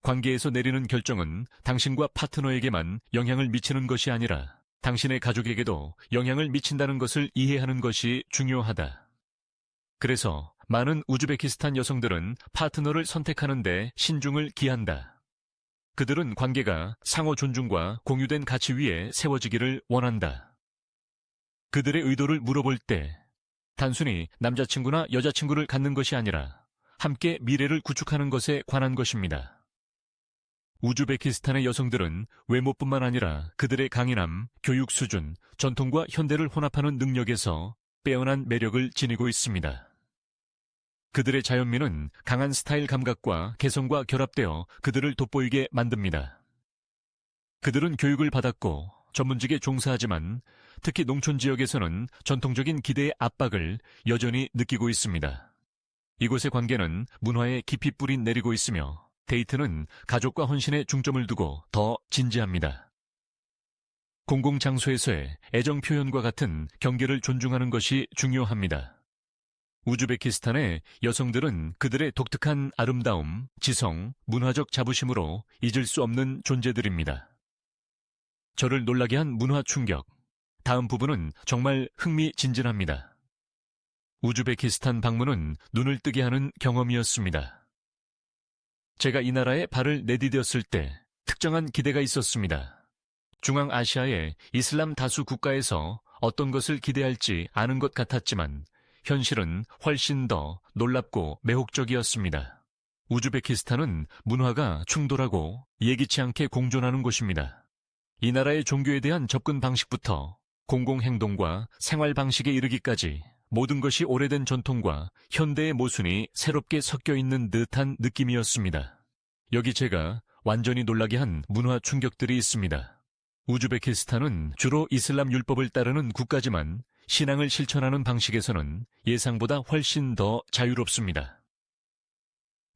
관계에서 내리는 결정은 당신과 파트너에게만 영향을 미치는 것이 아니라 당신의 가족에게도 영향을 미친다는 것을 이해하는 것이 중요하다. 그래서 많은 우즈베키스탄 여성들은 파트너를 선택하는 데 신중을 기한다. 그들은 관계가 상호 존중과 공유된 가치 위에 세워지기를 원한다. 그들의 의도를 물어볼 때 단순히 남자친구나 여자친구를 갖는 것이 아니라 함께 미래를 구축하는 것에 관한 것입니다. 우즈베키스탄의 여성들은 외모뿐만 아니라 그들의 강인함, 교육 수준, 전통과 현대를 혼합하는 능력에서 빼어난 매력을 지니고 있습니다. 그들의 자연미는 강한 스타일 감각과 개성과 결합되어 그들을 돋보이게 만듭니다. 그들은 교육을 받았고 전문직에 종사하지만 특히 농촌 지역에서는 전통적인 기대의 압박을 여전히 느끼고 있습니다. 이곳의 관계는 문화에 깊이 뿌리 내리고 있으며 데이트는 가족과 헌신에 중점을 두고 더 진지합니다. 공공장소에서의 애정 표현과 같은 경계를 존중하는 것이 중요합니다. 우즈베키스탄의 여성들은 그들의 독특한 아름다움, 지성, 문화적 자부심으로 잊을 수 없는 존재들입니다. 저를 놀라게 한 문화 충격. 다음 부분은 정말 흥미진진합니다. 우즈베키스탄 방문은 눈을 뜨게 하는 경험이었습니다. 제가 이 나라에 발을 내디뎠을 때 특정한 기대가 있었습니다. 중앙아시아의 이슬람 다수 국가에서 어떤 것을 기대할지 아는 것 같았지만 현실은 훨씬 더 놀랍고 매혹적이었습니다. 우즈베키스탄은 문화가 충돌하고 예기치 않게 공존하는 곳입니다. 이 나라의 종교에 대한 접근 방식부터 공공행동과 생활 방식에 이르기까지 모든 것이 오래된 전통과 현대의 모순이 새롭게 섞여 있는 듯한 느낌이었습니다. 여기 제가 완전히 놀라게 한 문화 충격들이 있습니다. 우즈베키스탄은 주로 이슬람 율법을 따르는 국가지만 신앙을 실천하는 방식에서는 예상보다 훨씬 더 자유롭습니다.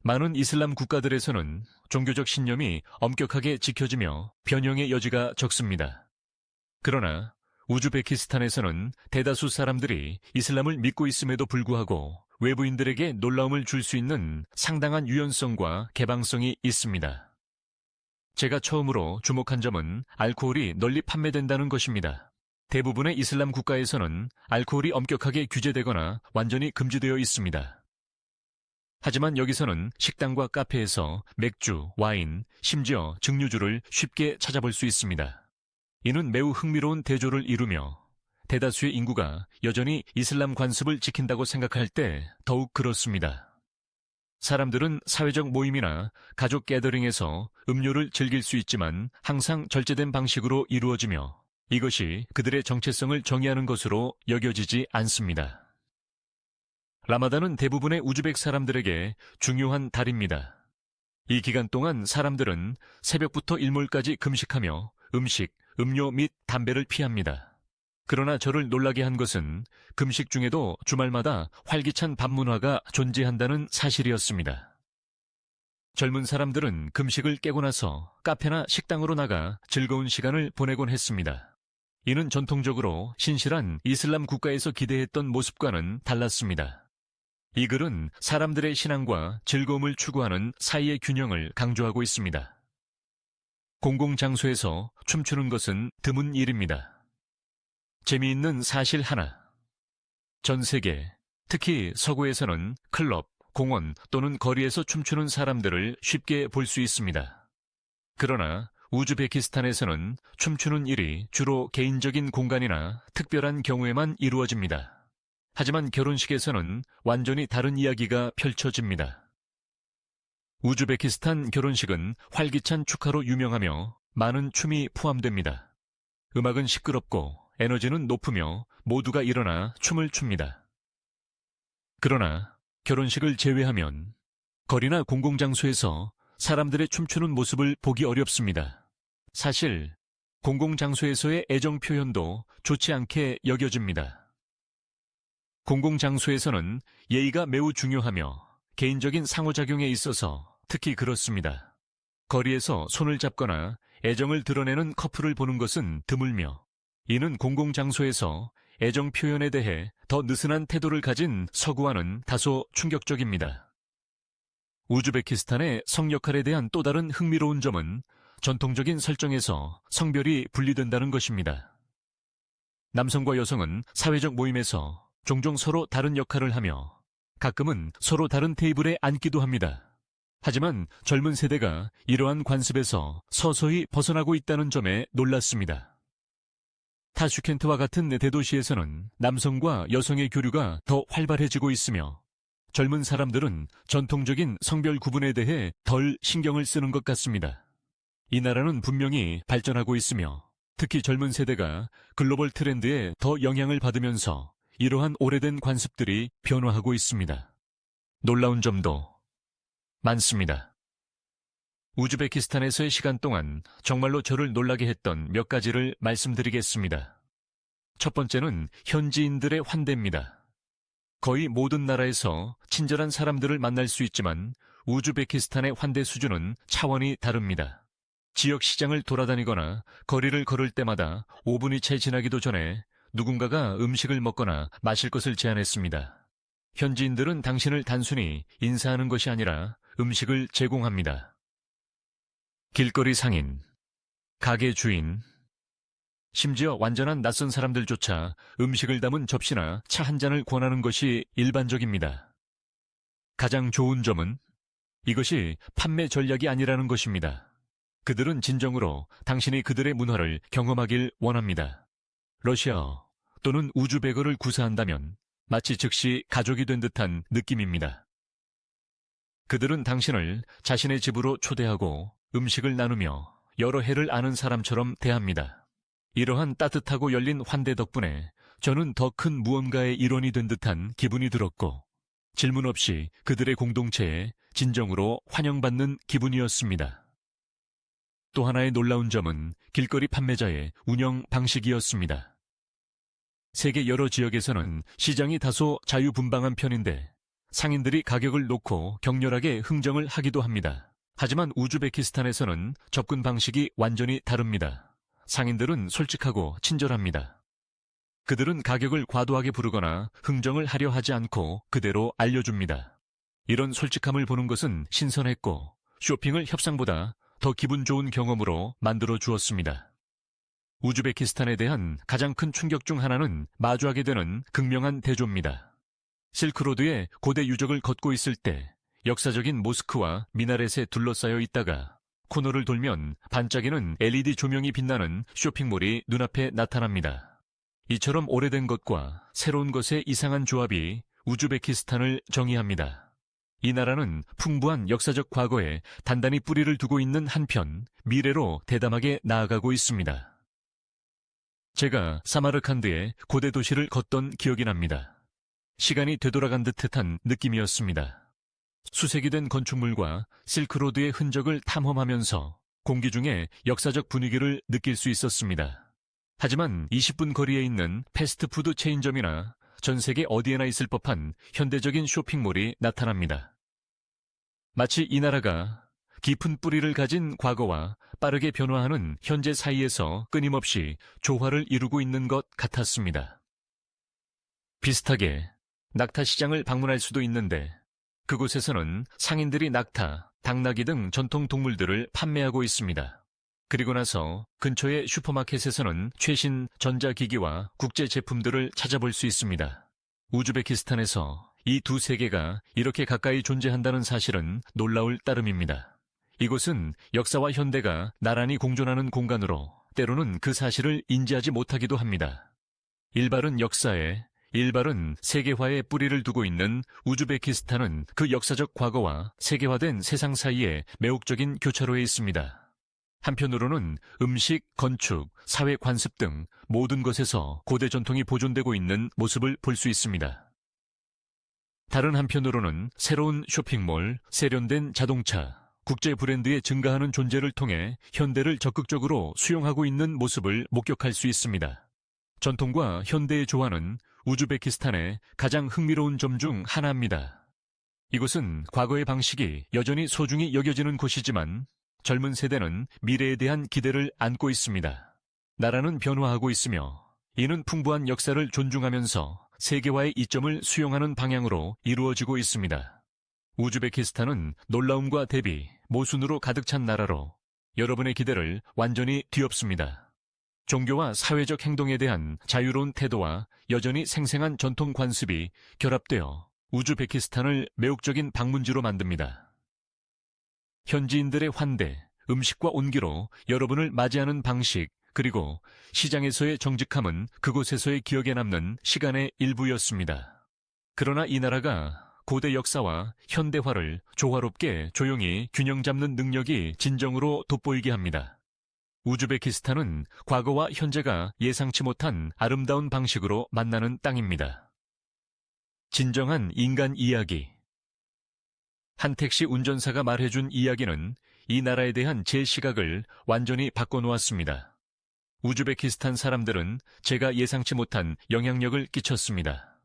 많은 이슬람 국가들에서는 종교적 신념이 엄격하게 지켜지며 변형의 여지가 적습니다. 그러나 우즈베키스탄에서는 대다수 사람들이 이슬람을 믿고 있음에도 불구하고 외부인들에게 놀라움을 줄 수 있는 상당한 유연성과 개방성이 있습니다. 제가 처음으로 주목한 점은 알코올이 널리 판매된다는 것입니다. 대부분의 이슬람 국가에서는 알코올이 엄격하게 규제되거나 완전히 금지되어 있습니다. 하지만 여기서는 식당과 카페에서 맥주, 와인, 심지어 증류주를 쉽게 찾아볼 수 있습니다. 이는 매우 흥미로운 대조를 이루며 대다수의 인구가 여전히 이슬람 관습을 지킨다고 생각할 때 더욱 그렇습니다. 사람들은 사회적 모임이나 가족 게더링에서 음료를 즐길 수 있지만 항상 절제된 방식으로 이루어지며 이것이 그들의 정체성을 정의하는 것으로 여겨지지 않습니다. 라마단은 대부분의 우즈벡 사람들에게 중요한 달입니다. 이 기간 동안 사람들은 새벽부터 일몰까지 금식하며 음식, 음료 및 담배를 피합니다. 그러나 저를 놀라게 한 것은 금식 중에도 주말마다 활기찬 밤 문화가 존재한다는 사실이었습니다. 젊은 사람들은 금식을 깨고 나서 카페나 식당으로 나가 즐거운 시간을 보내곤 했습니다. 이는 전통적으로 신실한 이슬람 국가에서 기대했던 모습과는 달랐습니다. 이 글은 사람들의 신앙과 즐거움을 추구하는 사이의 균형을 강조하고 있습니다. 공공장소에서 춤추는 것은 드문 일입니다. 재미있는 사실 하나. 전 세계, 특히 서구에서는 클럽, 공원 또는 거리에서 춤추는 사람들을 쉽게 볼 수 있습니다. 그러나 우즈베키스탄에서는 춤추는 일이 주로 개인적인 공간이나 특별한 경우에만 이루어집니다. 하지만 결혼식에서는 완전히 다른 이야기가 펼쳐집니다. 우즈베키스탄 결혼식은 활기찬 축하로 유명하며 많은 춤이 포함됩니다. 음악은 시끄럽고 에너지는 높으며 모두가 일어나 춤을 춥니다. 그러나 결혼식을 제외하면 거리나 공공장소에서 사람들의 춤추는 모습을 보기 어렵습니다. 사실 공공장소에서의 애정 표현도 좋지 않게 여겨집니다. 공공장소에서는 예의가 매우 중요하며 개인적인 상호작용에 있어서 특히 그렇습니다. 거리에서 손을 잡거나 애정을 드러내는 커플을 보는 것은 드물며 이는 공공장소에서 애정 표현에 대해 더 느슨한 태도를 가진 서구와는 다소 충격적입니다. 우즈베키스탄의 성 역할에 대한 또 다른 흥미로운 점은 전통적인 설정에서 성별이 분리된다는 것입니다. 남성과 여성은 사회적 모임에서 종종 서로 다른 역할을 하며 가끔은 서로 다른 테이블에 앉기도 합니다. 하지만 젊은 세대가 이러한 관습에서 서서히 벗어나고 있다는 점에 놀랐습니다. 타슈켄트와 같은 대도시에서는 남성과 여성의 교류가 더 활발해지고 있으며 젊은 사람들은 전통적인 성별 구분에 대해 덜 신경을 쓰는 것 같습니다. 이 나라는 분명히 발전하고 있으며 특히 젊은 세대가 글로벌 트렌드에 더 영향을 받으면서 이러한 오래된 관습들이 변화하고 있습니다. 놀라운 점도 많습니다. 우즈베키스탄에서의 시간 동안 정말로 저를 놀라게 했던 몇 가지를 말씀드리겠습니다. 첫 번째는 현지인들의 환대입니다. 거의 모든 나라에서 친절한 사람들을 만날 수 있지만 우즈베키스탄의 환대 수준은 차원이 다릅니다. 지역 시장을 돌아다니거나 거리를 걸을 때마다 5분이 채 지나기도 전에 누군가가 음식을 먹거나 마실 것을 제안했습니다. 현지인들은 당신을 단순히 인사하는 것이 아니라 음식을 제공합니다. 길거리 상인, 가게 주인, 심지어 완전한 낯선 사람들조차 음식을 담은 접시나 차 한 잔을 권하는 것이 일반적입니다. 가장 좋은 점은 이것이 판매 전략이 아니라는 것입니다. 그들은 진정으로 당신이 그들의 문화를 경험하길 원합니다. 러시아어 또는 우즈베거를 구사한다면 마치 즉시 가족이 된 듯한 느낌입니다. 그들은 당신을 자신의 집으로 초대하고 음식을 나누며 여러 해를 아는 사람처럼 대합니다. 이러한 따뜻하고 열린 환대 덕분에 저는 더 큰 무언가의 일원이 된 듯한 기분이 들었고 질문 없이 그들의 공동체에 진정으로 환영받는 기분이었습니다. 또 하나의 놀라운 점은 길거리 판매자의 운영 방식이었습니다. 세계 여러 지역에서는 시장이 다소 자유분방한 편인데 상인들이 가격을 놓고 격렬하게 흥정을 하기도 합니다. 하지만 우즈베키스탄에서는 접근 방식이 완전히 다릅니다. 상인들은 솔직하고 친절합니다. 그들은 가격을 과도하게 부르거나 흥정을 하려 하지 않고 그대로 알려줍니다. 이런 솔직함을 보는 것은 신선했고 쇼핑을 협상보다 더 기분 좋은 경험으로 만들어 주었습니다. 우즈베키스탄에 대한 가장 큰 충격 중 하나는 마주하게 되는 극명한 대조입니다. 실크로드의 고대 유적을 걷고 있을 때 역사적인 모스크와 미나렛에 둘러싸여 있다가 코너를 돌면 반짝이는 LED 조명이 빛나는 쇼핑몰이 눈앞에 나타납니다. 이처럼 오래된 것과 새로운 것의 이상한 조합이 우즈베키스탄을 정의합니다. 이 나라는 풍부한 역사적 과거에 단단히 뿌리를 두고 있는 한편 미래로 대담하게 나아가고 있습니다. 제가 사마르칸드의 고대 도시를 걷던 기억이 납니다. 시간이 되돌아간 듯한 느낌이었습니다. 수색이 된 건축물과 실크로드의 흔적을 탐험하면서 공기 중에 역사적 분위기를 느낄 수 있었습니다. 하지만 20분 거리에 있는 패스트푸드 체인점이나 전 세계 어디에나 있을 법한 현대적인 쇼핑몰이 나타납니다. 마치 이 나라가 깊은 뿌리를 가진 과거와 빠르게 변화하는 현재 사이에서 끊임없이 조화를 이루고 있는 것 같았습니다. 비슷하게 낙타 시장을 방문할 수도 있는데 그곳에서는 상인들이 낙타, 당나귀 등 전통 동물들을 판매하고 있습니다. 그리고 나서 근처의 슈퍼마켓에서는 최신 전자기기와 국제 제품들을 찾아볼 수 있습니다. 우즈베키스탄에서 이 두 세계가 이렇게 가까이 존재한다는 사실은 놀라울 따름입니다. 이곳은 역사와 현대가 나란히 공존하는 공간으로 때로는 그 사실을 인지하지 못하기도 합니다. 일바른 역사에 일바른 세계화에 뿌리를 두고 있는 우즈베키스탄은 그 역사적 과거와 세계화된 세상 사이에 매혹적인 교차로에 있습니다. 한편으로는 음식, 건축, 사회 관습 등 모든 것에서 고대 전통이 보존되고 있는 모습을 볼 수 있습니다. 다른 한편으로는 새로운 쇼핑몰, 세련된 자동차, 국제 브랜드의 증가하는 존재를 통해 현대를 적극적으로 수용하고 있는 모습을 목격할 수 있습니다. 전통과 현대의 조화는 우즈베키스탄의 가장 흥미로운 점 중 하나입니다. 이곳은 과거의 방식이 여전히 소중히 여겨지는 곳이지만 젊은 세대는 미래에 대한 기대를 안고 있습니다. 나라는 변화하고 있으며 이는 풍부한 역사를 존중하면서 세계화의 이점을 수용하는 방향으로 이루어지고 있습니다. 우즈베키스탄은 놀라움과 대비, 모순으로 가득 찬 나라로 여러분의 기대를 완전히 뒤엎습니다. 종교와 사회적 행동에 대한 자유로운 태도와 여전히 생생한 전통 관습이 결합되어 우즈베키스탄을 매혹적인 방문지로 만듭니다. 현지인들의 환대, 음식과 온기로 여러분을 맞이하는 방식, 그리고 시장에서의 정직함은 그곳에서의 기억에 남는 시간의 일부였습니다. 그러나 이 나라가 고대 역사와 현대화를 조화롭게 조용히 균형 잡는 능력이 진정으로 돋보이게 합니다. 우즈베키스탄은 과거와 현재가 예상치 못한 아름다운 방식으로 만나는 땅입니다. 진정한 인간 이야기. 한 택시 운전사가 말해준 이야기는 이 나라에 대한 제 시각을 완전히 바꿔놓았습니다. 우즈베키스탄 사람들은 제가 예상치 못한 영향력을 끼쳤습니다.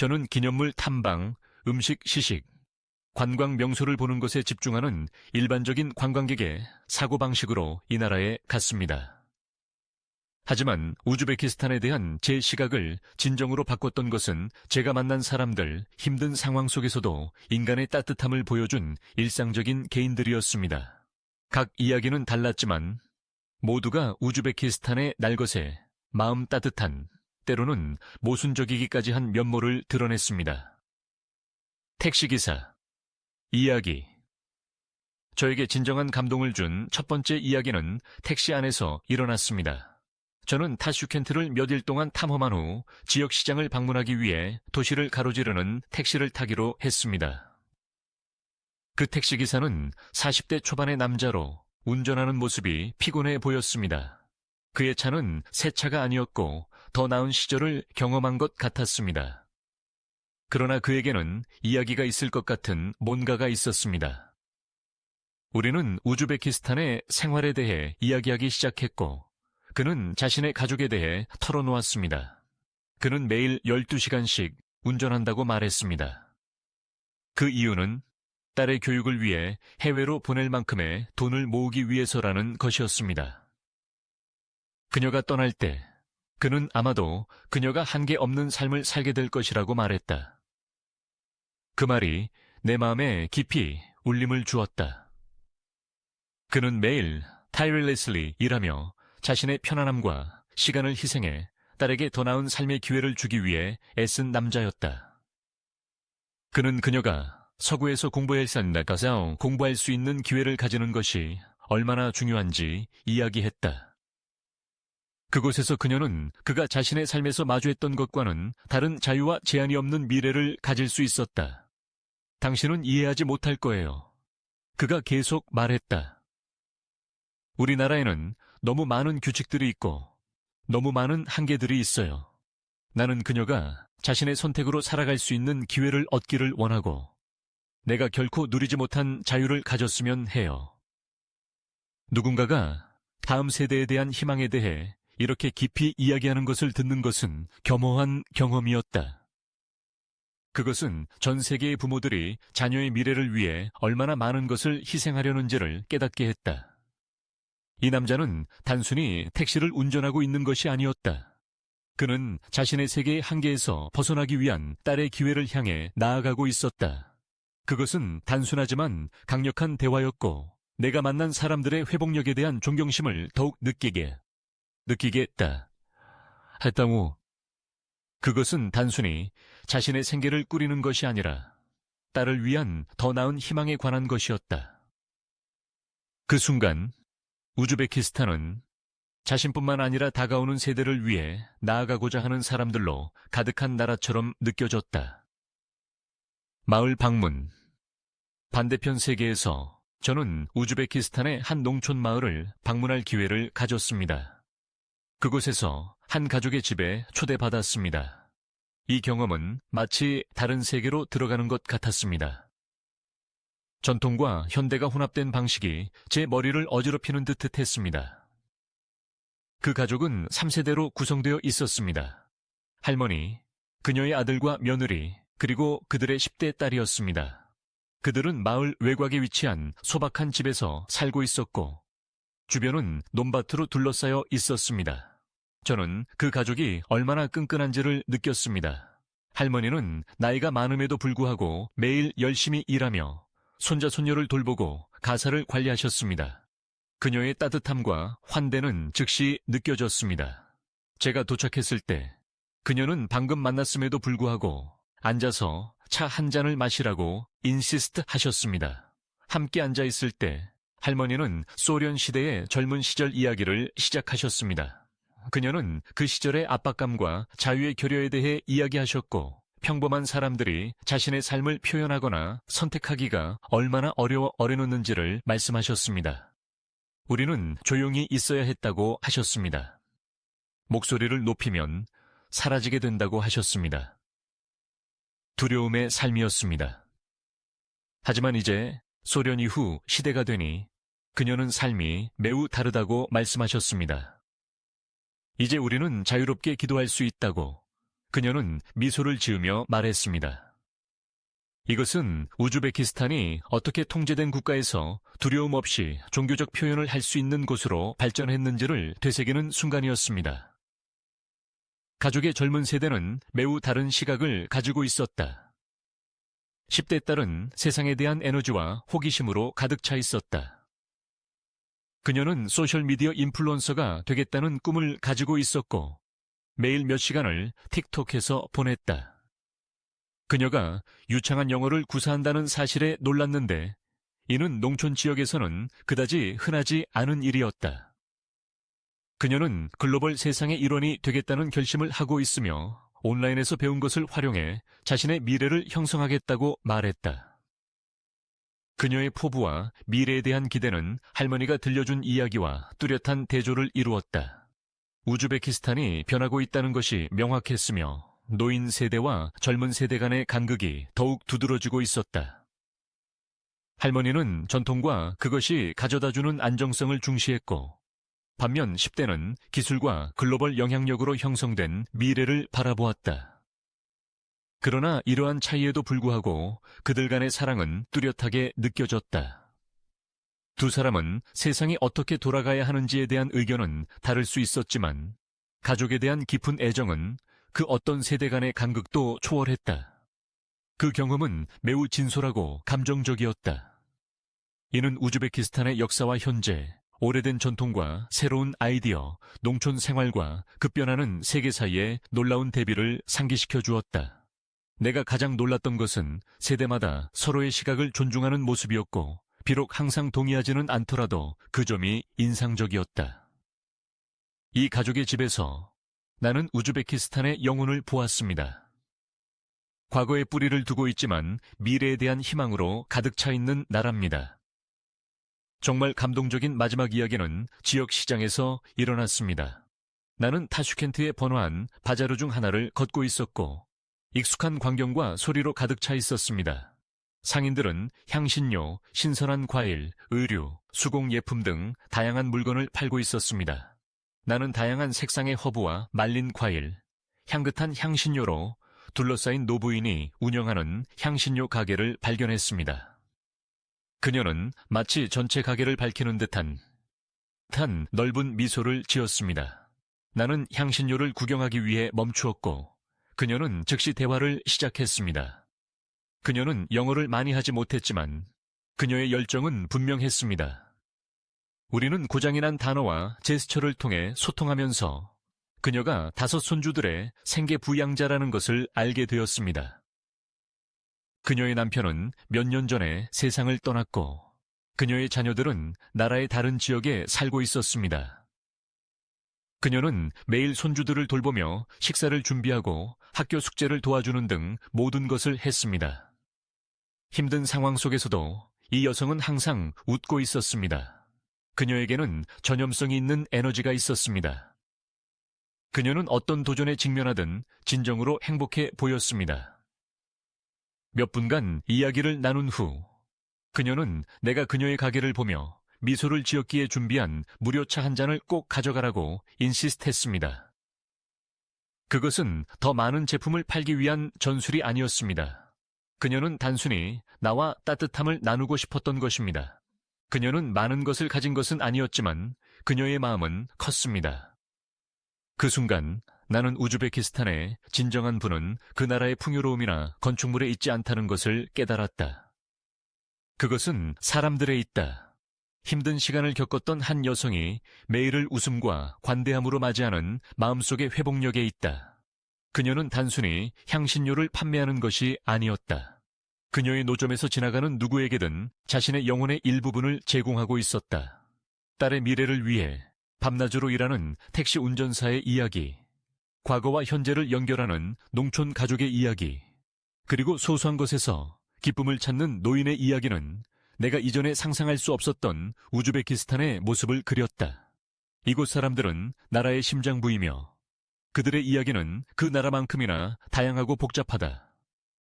저는 기념물 탐방, 음식 시식, 관광 명소를 보는 것에 집중하는 일반적인 관광객의 사고방식으로 이 나라에 갔습니다. 하지만 우즈베키스탄에 대한 제 시각을 진정으로 바꿨던 것은 제가 만난 사람들, 힘든 상황 속에서도 인간의 따뜻함을 보여준 일상적인 개인들이었습니다. 각 이야기는 달랐지만 모두가 우즈베키스탄의 날것에 마음 따뜻한, 때로는 모순적이기까지 한 면모를 드러냈습니다. 택시기사 이야기. 저에게 진정한 감동을 준 첫 번째 이야기는 택시 안에서 일어났습니다. 저는 타슈켄트를 몇 일 동안 탐험한 후 지역 시장을 방문하기 위해 도시를 가로지르는 택시를 타기로 했습니다. 그 택시기사는 40대 초반의 남자로 운전하는 모습이 피곤해 보였습니다. 그의 차는 새 차가 아니었고 더 나은 시절을 경험한 것 같았습니다. 그러나 그에게는 이야기가 있을 것 같은 뭔가가 있었습니다. 우리는 우즈베키스탄의 생활에 대해 이야기하기 시작했고 그는 자신의 가족에 대해 털어놓았습니다. 그는 매일 12시간씩 운전한다고 말했습니다. 그 이유는 딸의 교육을 위해 해외로 보낼 만큼의 돈을 모으기 위해서라는 것이었습니다. 그녀가 떠날 때 그는 아마도 그녀가 한계 없는 삶을 살게 될 것이라고 말했다. 그 말이 내 마음에 깊이 울림을 주었다. 그는 매일 타이럴레슬리 일하며 자신의 편안함과 시간을 희생해 딸에게 더 나은 삶의 기회를 주기 위해 애쓴 남자였다. 그는 그녀가 서구에서 공부할 수 있는 기회를 가지는 것이 얼마나 중요한지 이야기했다. 그곳에서 그녀는 그가 자신의 삶에서 마주했던 것과는 다른 자유와 제한이 없는 미래를 가질 수 있었다. 당신은 이해하지 못할 거예요. 그가 계속 말했다. 우리나라에는 너무 많은 규칙들이 있고 너무 많은 한계들이 있어요. 나는 그녀가 자신의 선택으로 살아갈 수 있는 기회를 얻기를 원하고 내가 결코 누리지 못한 자유를 가졌으면 해요. 누군가가 다음 세대에 대한 희망에 대해 이렇게 깊이 이야기하는 것을 듣는 것은 겸허한 경험이었다. 그것은 전 세계의 부모들이 자녀의 미래를 위해 얼마나 많은 것을 희생하려는지를 깨닫게 했다. 이 남자는 단순히 택시를 운전하고 있는 것이 아니었다. 그는 자신의 세계의 한계에서 벗어나기 위한 딸의 기회를 향해 나아가고 있었다. 그것은 단순하지만 강력한 대화였고 내가 만난 사람들의 회복력에 대한 존경심을 더욱 느끼게 했다. 했다고. 그것은 단순히 자신의 생계를 꾸리는 것이 아니라 딸을 위한 더 나은 희망에 관한 것이었다. 그 순간 우즈베키스탄은 자신뿐만 아니라 다가오는 세대를 위해 나아가고자 하는 사람들로 가득한 나라처럼 느껴졌다. 마을 방문. 반대편 세계에서 저는 우즈베키스탄의 한 농촌 마을을 방문할 기회를 가졌습니다. 그곳에서 한 가족의 집에 초대받았습니다. 이 경험은 마치 다른 세계로 들어가는 것 같았습니다. 전통과 현대가 혼합된 방식이 제 머리를 어지럽히는 듯 했습니다. 그 가족은 3세대로 구성되어 있었습니다. 할머니, 그녀의 아들과 며느리, 그리고 그들의 10대 딸이었습니다. 그들은 마을 외곽에 위치한 소박한 집에서 살고 있었고 주변은 논밭으로 둘러싸여 있었습니다. 저는 그 가족이 얼마나 끈끈한지를 느꼈습니다. 할머니는 나이가 많음에도 불구하고 매일 열심히 일하며 손자 손녀를 돌보고 가사를 관리하셨습니다. 그녀의 따뜻함과 환대는 즉시 느껴졌습니다. 제가 도착했을 때 그녀는 방금 만났음에도 불구하고 앉아서 차 한 잔을 마시라고 인시스트 하셨습니다. 함께 앉아 있을 때 할머니는 소련 시대의 젊은 시절 이야기를 시작하셨습니다. 그녀는 그 시절의 압박감과 자유의 결여에 대해 이야기하셨고 평범한 사람들이 자신의 삶을 표현하거나 선택하기가 얼마나 어려웠는지를 말씀하셨습니다. 우리는 조용히 있어야 했다고 하셨습니다. 목소리를 높이면 사라지게 된다고 하셨습니다. 두려움의 삶이었습니다. 하지만 이제 소련 이후 시대가 되니 그녀는 삶이 매우 다르다고 말씀하셨습니다. 이제 우리는 자유롭게 기도할 수 있다고, 그녀는 미소를 지으며 말했습니다. 이것은 우즈베키스탄이 어떻게 통제된 국가에서 두려움 없이 종교적 표현을 할 수 있는 곳으로 발전했는지를 되새기는 순간이었습니다. 가족의 젊은 세대는 매우 다른 시각을 가지고 있었다. 10대 딸은 세상에 대한 에너지와 호기심으로 가득 차 있었다. 그녀는 소셜미디어 인플루언서가 되겠다는 꿈을 가지고 있었고 매일 몇 시간을 틱톡에서 보냈다. 그녀가 유창한 영어를 구사한다는 사실에 놀랐는데 이는 농촌 지역에서는 그다지 흔하지 않은 일이었다. 그녀는 글로벌 세상의 일원이 되겠다는 결심을 하고 있으며 온라인에서 배운 것을 활용해 자신의 미래를 형성하겠다고 말했다. 그녀의 포부와 미래에 대한 기대는 할머니가 들려준 이야기와 뚜렷한 대조를 이루었다. 우즈베키스탄이 변하고 있다는 것이 명확했으며 노인 세대와 젊은 세대 간의 간극이 더욱 두드러지고 있었다. 할머니는 전통과 그것이 가져다주는 안정성을 중시했고 반면 10대는 기술과 글로벌 영향력으로 형성된 미래를 바라보았다. 그러나 이러한 차이에도 불구하고 그들 간의 사랑은 뚜렷하게 느껴졌다. 두 사람은 세상이 어떻게 돌아가야 하는지에 대한 의견은 다를 수 있었지만 가족에 대한 깊은 애정은 그 어떤 세대 간의 간극도 초월했다. 그 경험은 매우 진솔하고 감정적이었다. 이는 우즈베키스탄의 역사와 현재, 오래된 전통과 새로운 아이디어, 농촌 생활과 급변하는 세계 사이의 놀라운 대비를 상기시켜 주었다. 내가 가장 놀랐던 것은 세대마다 서로의 시각을 존중하는 모습이었고 비록 항상 동의하지는 않더라도 그 점이 인상적이었다. 이 가족의 집에서 나는 우즈베키스탄의 영혼을 보았습니다. 과거에 뿌리를 두고 있지만 미래에 대한 희망으로 가득 차 있는 나라입니다. 정말 감동적인 마지막 이야기는 지역 시장에서 일어났습니다. 나는 타슈켄트에 번화한 바자르 중 하나를 걷고 있었고 익숙한 광경과 소리로 가득 차 있었습니다. 상인들은 향신료, 신선한 과일, 의류, 수공예품 등 다양한 물건을 팔고 있었습니다. 나는 다양한 색상의 허브와 말린 과일, 향긋한 향신료로 둘러싸인 노부인이 운영하는 향신료 가게를 발견했습니다. 그녀는 마치 전체 가게를 밝히는 듯한 넓은 미소를 지었습니다. 나는 향신료를 구경하기 위해 멈추었고 그녀는 즉시 대화를 시작했습니다. 그녀는 영어를 많이 하지 못했지만 그녀의 열정은 분명했습니다. 우리는 고장이 난 단어와 제스처를 통해 소통하면서 그녀가 5 손주들의 생계 부양자라는 것을 알게 되었습니다. 그녀의 남편은 몇 년 전에 세상을 떠났고 그녀의 자녀들은 나라의 다른 지역에 살고 있었습니다. 그녀는 매일 손주들을 돌보며 식사를 준비하고 학교 숙제를 도와주는 등 모든 것을 했습니다. 힘든 상황 속에서도 이 여성은 항상 웃고 있었습니다. 그녀에게는 전염성이 있는 에너지가 있었습니다. 그녀는 어떤 도전에 직면하든 진정으로 행복해 보였습니다. 몇 분간 이야기를 나눈 후 그녀는 내가 그녀의 가게를 보며 미소를 지었기에 준비한 무료차 한 잔을 꼭 가져가라고 인시스트했습니다. 그것은 더 많은 제품을 팔기 위한 전술이 아니었습니다. 그녀는 단순히 나와 따뜻함을 나누고 싶었던 것입니다. 그녀는 많은 것을 가진 것은 아니었지만 그녀의 마음은 컸습니다. 그 순간 나는 우즈베키스탄의 진정한 부는 그 나라의 풍요로움이나 건축물에 있지 않다는 것을 깨달았다. 그것은 사람들에 있다. 힘든 시간을 겪었던 한 여성이 매일을 웃음과 관대함으로 맞이하는 마음속의 회복력에 있다. 그녀는 단순히 향신료를 판매하는 것이 아니었다. 그녀의 노점에서 지나가는 누구에게든 자신의 영혼의 일부분을 제공하고 있었다. 딸의 미래를 위해 밤낮으로 일하는 택시 운전사의 이야기, 과거와 현재를 연결하는 농촌 가족의 이야기, 그리고 소소한 것에서 기쁨을 찾는 노인의 이야기는 내가 이전에 상상할 수 없었던 우즈베키스탄의 모습을 그렸다. 이곳 사람들은 나라의 심장부이며 그들의 이야기는 그 나라만큼이나 다양하고 복잡하다.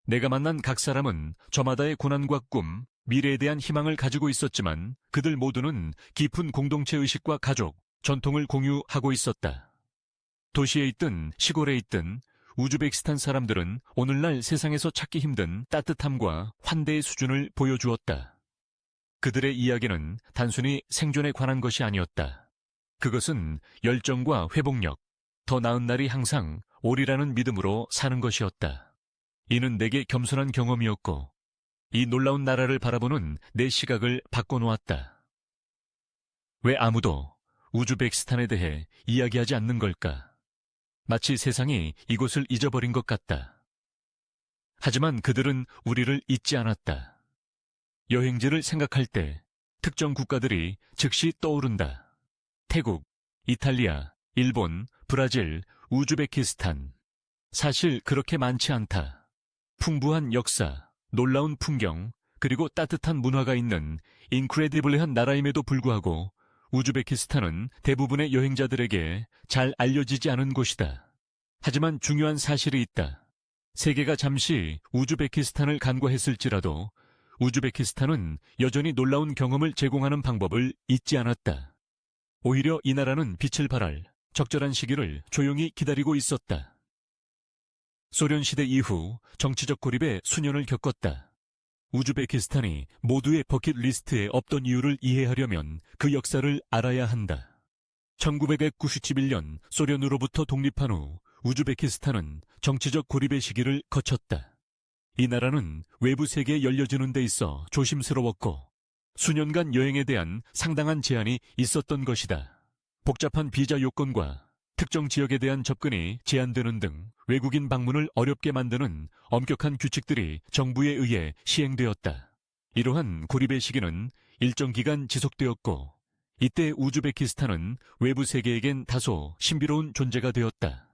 내가 만난 각 사람은 저마다의 고난과 꿈, 미래에 대한 희망을 가지고 있었지만 그들 모두는 깊은 공동체 의식과 가족, 전통을 공유하고 있었다. 도시에 있든 시골에 있든 우즈베키스탄 사람들은 오늘날 세상에서 찾기 힘든 따뜻함과 환대의 수준을 보여주었다. 그들의 이야기는 단순히 생존에 관한 것이 아니었다. 그것은 열정과 회복력, 더 나은 날이 항상 오리라는 믿음으로 사는 것이었다. 이는 내게 겸손한 경험이었고 이 놀라운 나라를 바라보는 내 시각을 바꿔놓았다. 왜 아무도 우즈베키스탄에 대해 이야기하지 않는 걸까? 마치 세상이 이곳을 잊어버린 것 같다. 하지만 그들은 우리를 잊지 않았다. 여행지를 생각할 때 특정 국가들이 즉시 떠오른다. 태국, 이탈리아, 일본, 브라질, 우즈베키스탄. 사실 그렇게 많지 않다. 풍부한 역사, 놀라운 풍경, 그리고 따뜻한 문화가 있는 인크레디블한 나라임에도 불구하고 우즈베키스탄은 대부분의 여행자들에게 잘 알려지지 않은 곳이다. 하지만 중요한 사실이 있다. 세계가 잠시 우즈베키스탄을 간과했을지라도 우즈베키스탄은 여전히 놀라운 경험을 제공하는 방법을 잊지 않았다. 오히려 이 나라는 빛을 발할 적절한 시기를 조용히 기다리고 있었다. 소련 시대 이후 정치적 고립의 수년을 겪었다. 우즈베키스탄이 모두의 버킷리스트에 없던 이유를 이해하려면 그 역사를 알아야 한다. 1991년 소련으로부터 독립한 후 우즈베키스탄은 정치적 고립의 시기를 거쳤다. 이 나라는 외부 세계에 열려지는 데 있어 조심스러웠고 수년간 여행에 대한 상당한 제한이 있었던 것이다. 복잡한 비자 요건과 특정 지역에 대한 접근이 제한되는 등 외국인 방문을 어렵게 만드는 엄격한 규칙들이 정부에 의해 시행되었다. 이러한 고립의 시기는 일정 기간 지속되었고 이때 우즈베키스탄은 외부 세계에겐 다소 신비로운 존재가 되었다.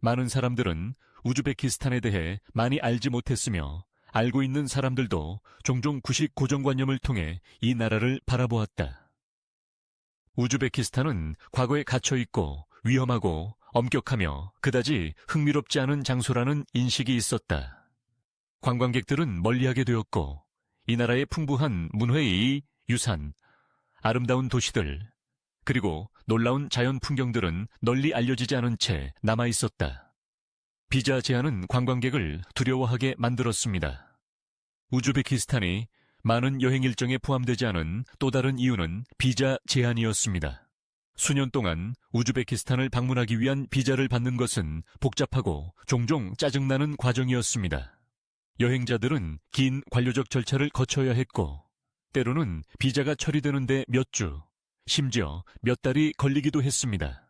많은 사람들은 우즈베키스탄에 대해 많이 알지 못했으며 알고 있는 사람들도 종종 구식 고정관념을 통해 이 나라를 바라보았다. 우즈베키스탄은 과거에 갇혀있고 위험하고 엄격하며 그다지 흥미롭지 않은 장소라는 인식이 있었다. 관광객들은 멀리하게 되었고 이 나라의 풍부한 문화의 유산, 아름다운 도시들, 그리고 놀라운 자연 풍경들은 널리 알려지지 않은 채 남아있었다. 비자 제한은 관광객을 두려워하게 만들었습니다. 우즈베키스탄이 많은 여행 일정에 포함되지 않은 또 다른 이유는 비자 제한이었습니다. 수년 동안 우즈베키스탄을 방문하기 위한 비자를 받는 것은 복잡하고 종종 짜증나는 과정이었습니다. 여행자들은 긴 관료적 절차를 거쳐야 했고 때로는 비자가 처리되는데 몇 주, 심지어 몇 달이 걸리기도 했습니다.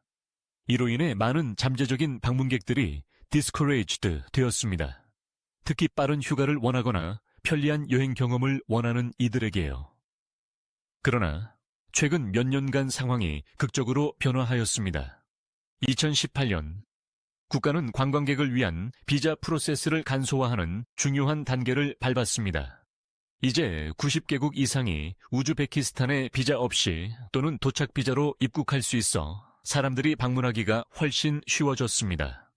이로 인해 많은 잠재적인 방문객들이 discouraged 되었습니다. 특히 빠른 휴가를 원하거나 편리한 여행 경험을 원하는 이들에게요. 그러나 최근 몇 년간 상황이 극적으로 변화하였습니다. 2018년 국가는 관광객을 위한 비자 프로세스를 간소화하는 중요한 단계를 밟았습니다. 이제 90개국 이상이 우즈베키스탄에 비자 없이 또는 도착 비자로 입국할 수 있어 사람들이 방문하기가 훨씬 쉬워졌습니다.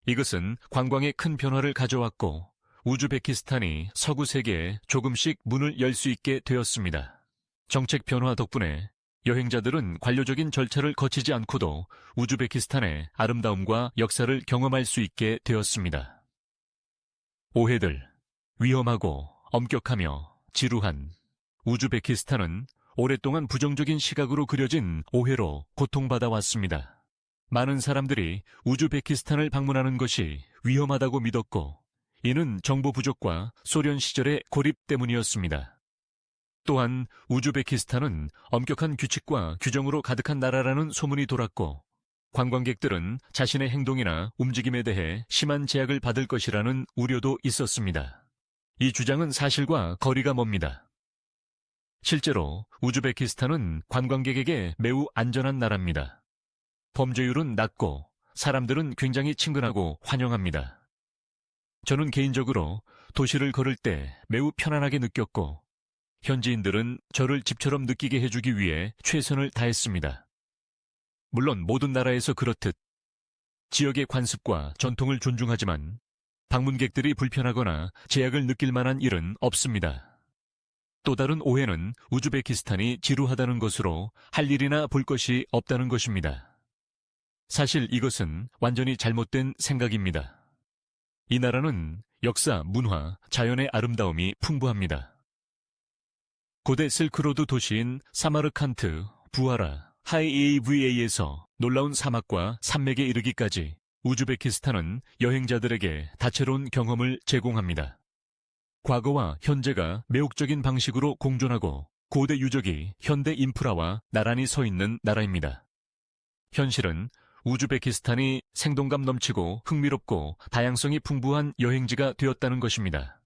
이것은 관광에 큰 변화를 가져왔고 우즈베키스탄이 서구 세계에 조금씩 문을 열 수 있게 되었습니다. 정책 변화 덕분에 여행자들은 관료적인 절차를 거치지 않고도 우즈베키스탄의 아름다움과 역사를 경험할 수 있게 되었습니다. 오해들, 위험하고 엄격하며 지루한 우즈베키스탄은 오랫동안 부정적인 시각으로 그려진 오해로 고통받아 왔습니다. 많은 사람들이 우즈베키스탄을 방문하는 것이 위험하다고 믿었고 이는 정보 부족과 소련 시절의 고립 때문이었습니다. 또한 우즈베키스탄은 엄격한 규칙과 규정으로 가득한 나라라는 소문이 돌았고 관광객들은 자신의 행동이나 움직임에 대해 심한 제약을 받을 것이라는 우려도 있었습니다. 이 주장은 사실과 거리가 멉니다. 실제로 우즈베키스탄은 관광객에게 매우 안전한 나라입니다. 범죄율은 낮고 사람들은 굉장히 친근하고 환영합니다. 저는 개인적으로 도시를 걸을 때 매우 편안하게 느꼈고 현지인들은 저를 집처럼 느끼게 해주기 위해 최선을 다했습니다. 물론 모든 나라에서 그렇듯 지역의 관습과 전통을 존중하지만 방문객들이 불편하거나 제약을 느낄 만한 일은 없습니다. 또 다른 오해는 우즈베키스탄이 지루하다는 것으로 할 일이나 볼 것이 없다는 것입니다. 사실 이것은 완전히 잘못된 생각입니다. 이 나라는 역사, 문화, 자연의 아름다움이 풍부합니다. 고대 실크로드 도시인 사마르칸트, 부하라, 하이에이브에에서 놀라운 사막과 산맥에 이르기까지 우즈베키스탄은 여행자들에게 다채로운 경험을 제공합니다. 과거와 현재가 매혹적인 방식으로 공존하고 고대 유적이 현대 인프라와 나란히 서 있는 나라입니다. 현실은 우즈베키스탄이 생동감 넘치고 흥미롭고 다양성이 풍부한 여행지가 되었다는 것입니다.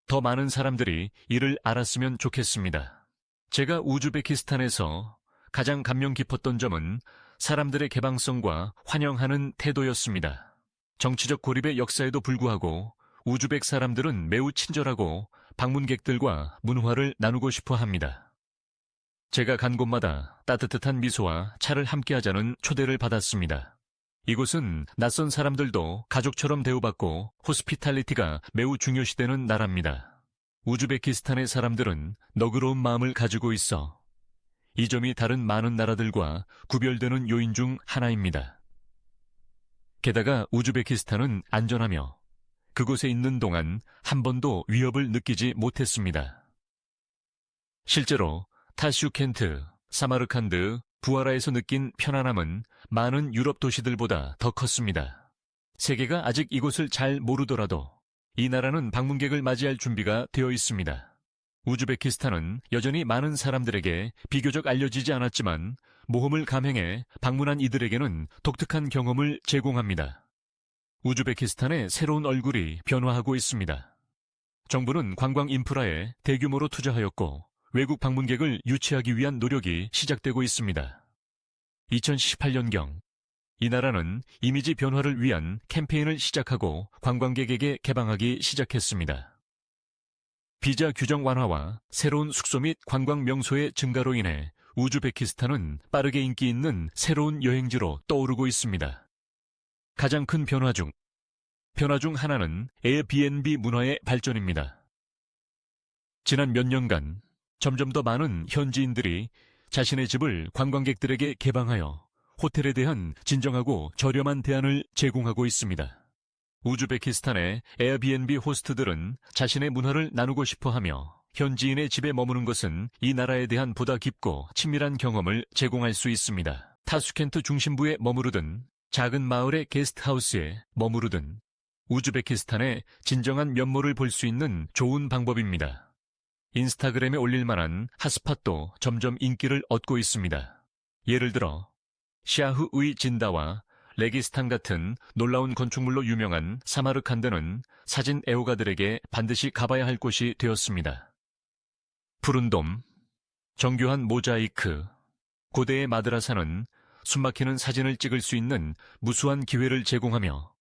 더 많은 사람들이 이를 알았으면 좋겠습니다. 제가 우즈베키스탄에서 가장 감명 깊었던 점은 사람들의 개방성과 환영하는 태도였습니다. 정치적 고립의 역사에도 불구하고 우즈벡 사람들은 매우 친절하고 방문객들과 문화를 나누고 싶어 합니다. 제가 간 곳마다 따뜻한 미소와 차를 함께하자는 초대를 받았습니다. 이곳은 낯선 사람들도 가족처럼 대우받고 호스피탈리티가 매우 중요시되는 나라입니다. 우즈베키스탄의 사람들은 너그러운 마음을 가지고 있어 이 점이 다른 많은 나라들과 구별되는 요인 중 하나입니다. 게다가 우즈베키스탄은 안전하며 그곳에 있는 동안 한 번도 위협을 느끼지 못했습니다. 실제로 타슈켄트, 사마르칸드, 부하라에서 느낀 편안함은 많은 유럽 도시들보다 더 컸습니다. 세계가 아직 이곳을 잘 모르더라도 이 나라는 방문객을 맞이할 준비가 되어 있습니다. 우즈베키스탄은 여전히 많은 사람들에게 비교적 알려지지 않았지만 모험을 감행해 방문한 이들에게는 독특한 경험을 제공합니다. 우즈베키스탄의 새로운 얼굴이 변화하고 있습니다. 정부는 관광 인프라에 대규모로 투자하였고 외국 방문객을 유치하기 위한 노력이 시작되고 있습니다. 2018년경 이 나라는 이미지 변화를 위한 캠페인을 시작하고 관광객에게 개방하기 시작했습니다. 비자 규정 완화와 새로운 숙소 및 관광 명소의 증가로 인해 우즈베키스탄은 빠르게 인기 있는 새로운 여행지로 떠오르고 있습니다. 가장 큰 변화 중 하나는 에어비앤비 문화의 발전입니다. 지난 몇 년간 점점 더 많은 현지인들이 자신의 집을 관광객들에게 개방하여 호텔에 대한 진정하고 저렴한 대안을 제공하고 있습니다. 우즈베키스탄의 에어비앤비 호스트들은 자신의 문화를 나누고 싶어 하며 현지인의 집에 머무는 것은 이 나라에 대한 보다 깊고 친밀한 경험을 제공할 수 있습니다. 타슈켄트 중심부에 머무르든 작은 마을의 게스트하우스에 머무르든 우즈베키스탄의 진정한 면모를 볼 수 있는 좋은 방법입니다. 인스타그램에 올릴 만한 핫스팟도 점점 인기를 얻고 있습니다. 예를 들어 샤흐의 진다와 레기스탄 같은 놀라운 건축물로 유명한 사마르칸드는 사진 애호가들에게 반드시 가봐야 할 곳이 되었습니다. 푸른 돔, 정교한 모자이크, 고대의 마드라사는 숨막히는 사진을 찍을 수 있는 무수한 기회를 제공하며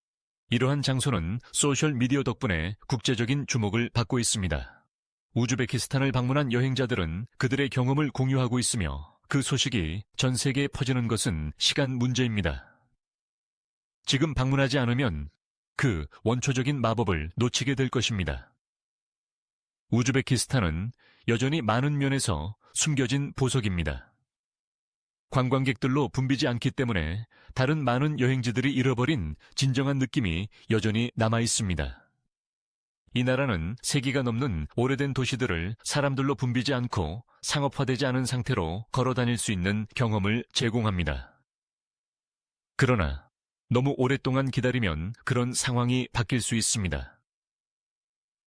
이러한 장소는 소셜미디어 덕분에 국제적인 주목을 받고 있습니다. 우즈베키스탄을 방문한 여행자들은 그들의 경험을 공유하고 있으며 그 소식이 전 세계에 퍼지는 것은 시간 문제입니다. 지금 방문하지 않으면 그 원초적인 마법을 놓치게 될 것입니다. 우즈베키스탄은 여전히 많은 면에서 숨겨진 보석입니다. 관광객들로 붐비지 않기 때문에 다른 많은 여행지들이 잃어버린 진정한 느낌이 여전히 남아 있습니다. 이 나라는 세기가 넘는 오래된 도시들을 사람들로 붐비지 않고 상업화되지 않은 상태로 걸어 다닐 수 있는 경험을 제공합니다. 그러나 너무 오랫동안 기다리면 그런 상황이 바뀔 수 있습니다.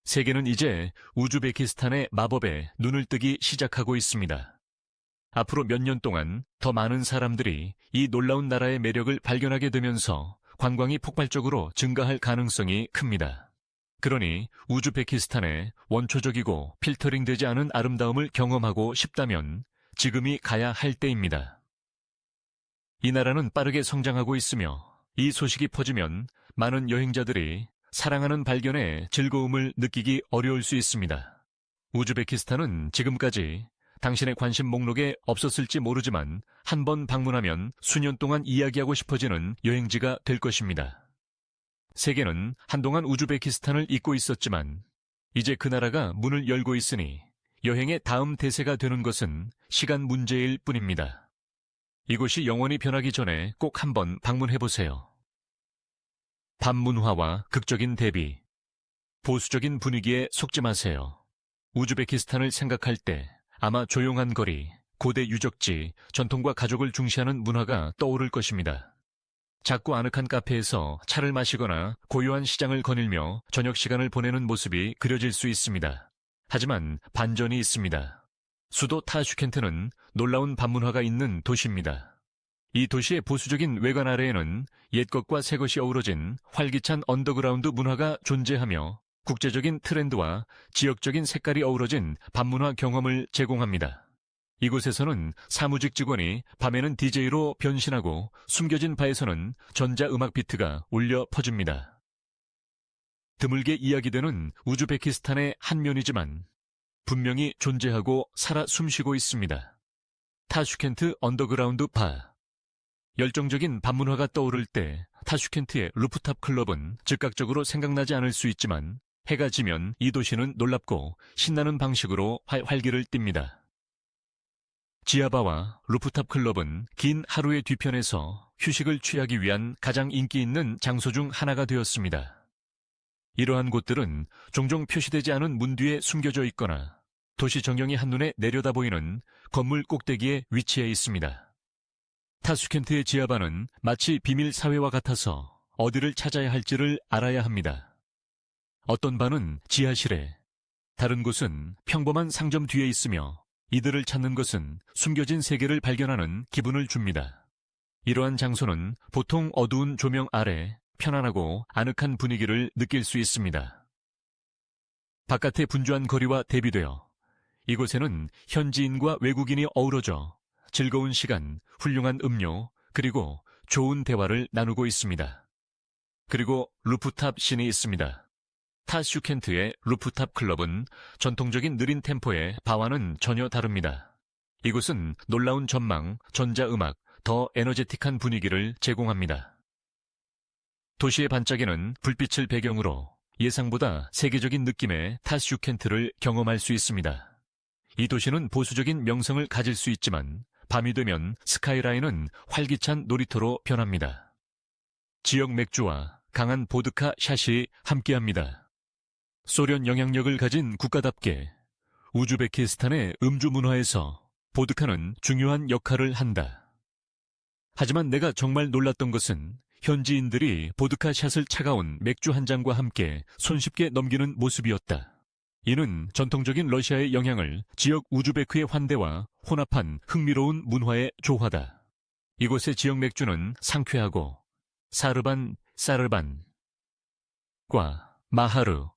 세계는 이제 우즈베키스탄의 마법에 눈을 뜨기 시작하고 있습니다. 앞으로 몇 년 동안 더 많은 사람들이 이 놀라운 나라의 매력을 발견하게 되면서 관광이 폭발적으로 증가할 가능성이 큽니다. 그러니 우즈베키스탄의 원초적이고 필터링되지 않은 아름다움을 경험하고 싶다면 지금이 가야 할 때입니다. 이 나라는 빠르게 성장하고 있으며 이 소식이 퍼지면 많은 여행자들이 사랑하는 발견에 즐거움을 느끼기 어려울 수 있습니다. 우즈베키스탄은 지금까지 당신의 관심 목록에 없었을지 모르지만 한 번 방문하면 수년 동안 이야기하고 싶어지는 여행지가 될 것입니다. 세계는 한동안 우즈베키스탄을 잊고 있었지만 이제 그 나라가 문을 열고 있으니 여행의 다음 대세가 되는 것은 시간 문제일 뿐입니다. 이곳이 영원히 변하기 전에 꼭 한번 방문해보세요. 반문화와 극적인 대비. 보수적인 분위기에 속지 마세요. 우즈베키스탄을 생각할 때 아마 조용한 거리, 고대 유적지, 전통과 가족을 중시하는 문화가 떠오를 것입니다. 작고 아늑한 카페에서 차를 마시거나 고요한 시장을 거닐며 저녁 시간을 보내는 모습이 그려질 수 있습니다. 하지만 반전이 있습니다. 수도 타슈켄트는 놀라운 반문화가 있는 도시입니다. 이 도시의 보수적인 외관 아래에는 옛것과 새것이 어우러진 활기찬 언더그라운드 문화가 존재하며 국제적인 트렌드와 지역적인 색깔이 어우러진 반문화 경험을 제공합니다. 이곳에서는 사무직 직원이 밤에는 DJ로 변신하고 숨겨진 바에서는 전자음악 비트가 울려 퍼집니다. 드물게 이야기되는 우즈베키스탄의 한 면이지만 분명히 존재하고 살아 숨쉬고 있습니다. 타슈켄트 언더그라운드 바. 열정적인 반문화가 떠오를 때 타슈켄트의 루프탑 클럽은 즉각적으로 생각나지 않을 수 있지만 해가 지면 이 도시는 놀랍고 신나는 방식으로 활기를 띱니다. 지하바와 루프탑 클럽은 긴 하루의 뒤편에서 휴식을 취하기 위한 가장 인기 있는 장소 중 하나가 되었습니다. 이러한 곳들은 종종 표시되지 않은 문 뒤에 숨겨져 있거나 도시 정령이 한눈에 내려다 보이는 건물 꼭대기에 위치해 있습니다. 타슈켄트의 지하바는 마치 비밀 사회와 같아서 어디를 찾아야 할지를 알아야 합니다. 어떤 바는 지하실에, 다른 곳은 평범한 상점 뒤에 있으며 이들을 찾는 것은 숨겨진 세계를 발견하는 기분을 줍니다. 이러한 장소는 보통 어두운 조명 아래 편안하고 아늑한 분위기를 느낄 수 있습니다. 바깥의 분주한 거리와 대비되어 이곳에는 현지인과 외국인이 어우러져 즐거운 시간, 훌륭한 음료, 그리고 좋은 대화를 나누고 있습니다. 그리고 루프탑 씬이 있습니다. 타슈켄트의 루프탑 클럽은 전통적인 느린 템포의 바와는 전혀 다릅니다. 이곳은 놀라운 전망, 전자음악, 더 에너제틱한 분위기를 제공합니다. 도시의 반짝이는 불빛을 배경으로 예상보다 세계적인 느낌의 타슈켄트를 경험할 수 있습니다. 이 도시는 보수적인 명성을 가질 수 있지만 밤이 되면 스카이라인은 활기찬 놀이터로 변합니다. 지역 맥주와 강한 보드카 샷이 함께합니다. 소련 영향력을 가진 국가답게 우즈베키스탄의 음주 문화에서 보드카는 중요한 역할을 한다. 하지만 내가 정말 놀랐던 것은 현지인들이 보드카 샷을 차가운 맥주 한 잔과 함께 손쉽게 넘기는 모습이었다. 이는 전통적인 러시아의 영향을 지역 우즈베크의 환대와 혼합한 흥미로운 문화의 조화다. 이곳의 지역 맥주는 상쾌하고 사르반과 마하르,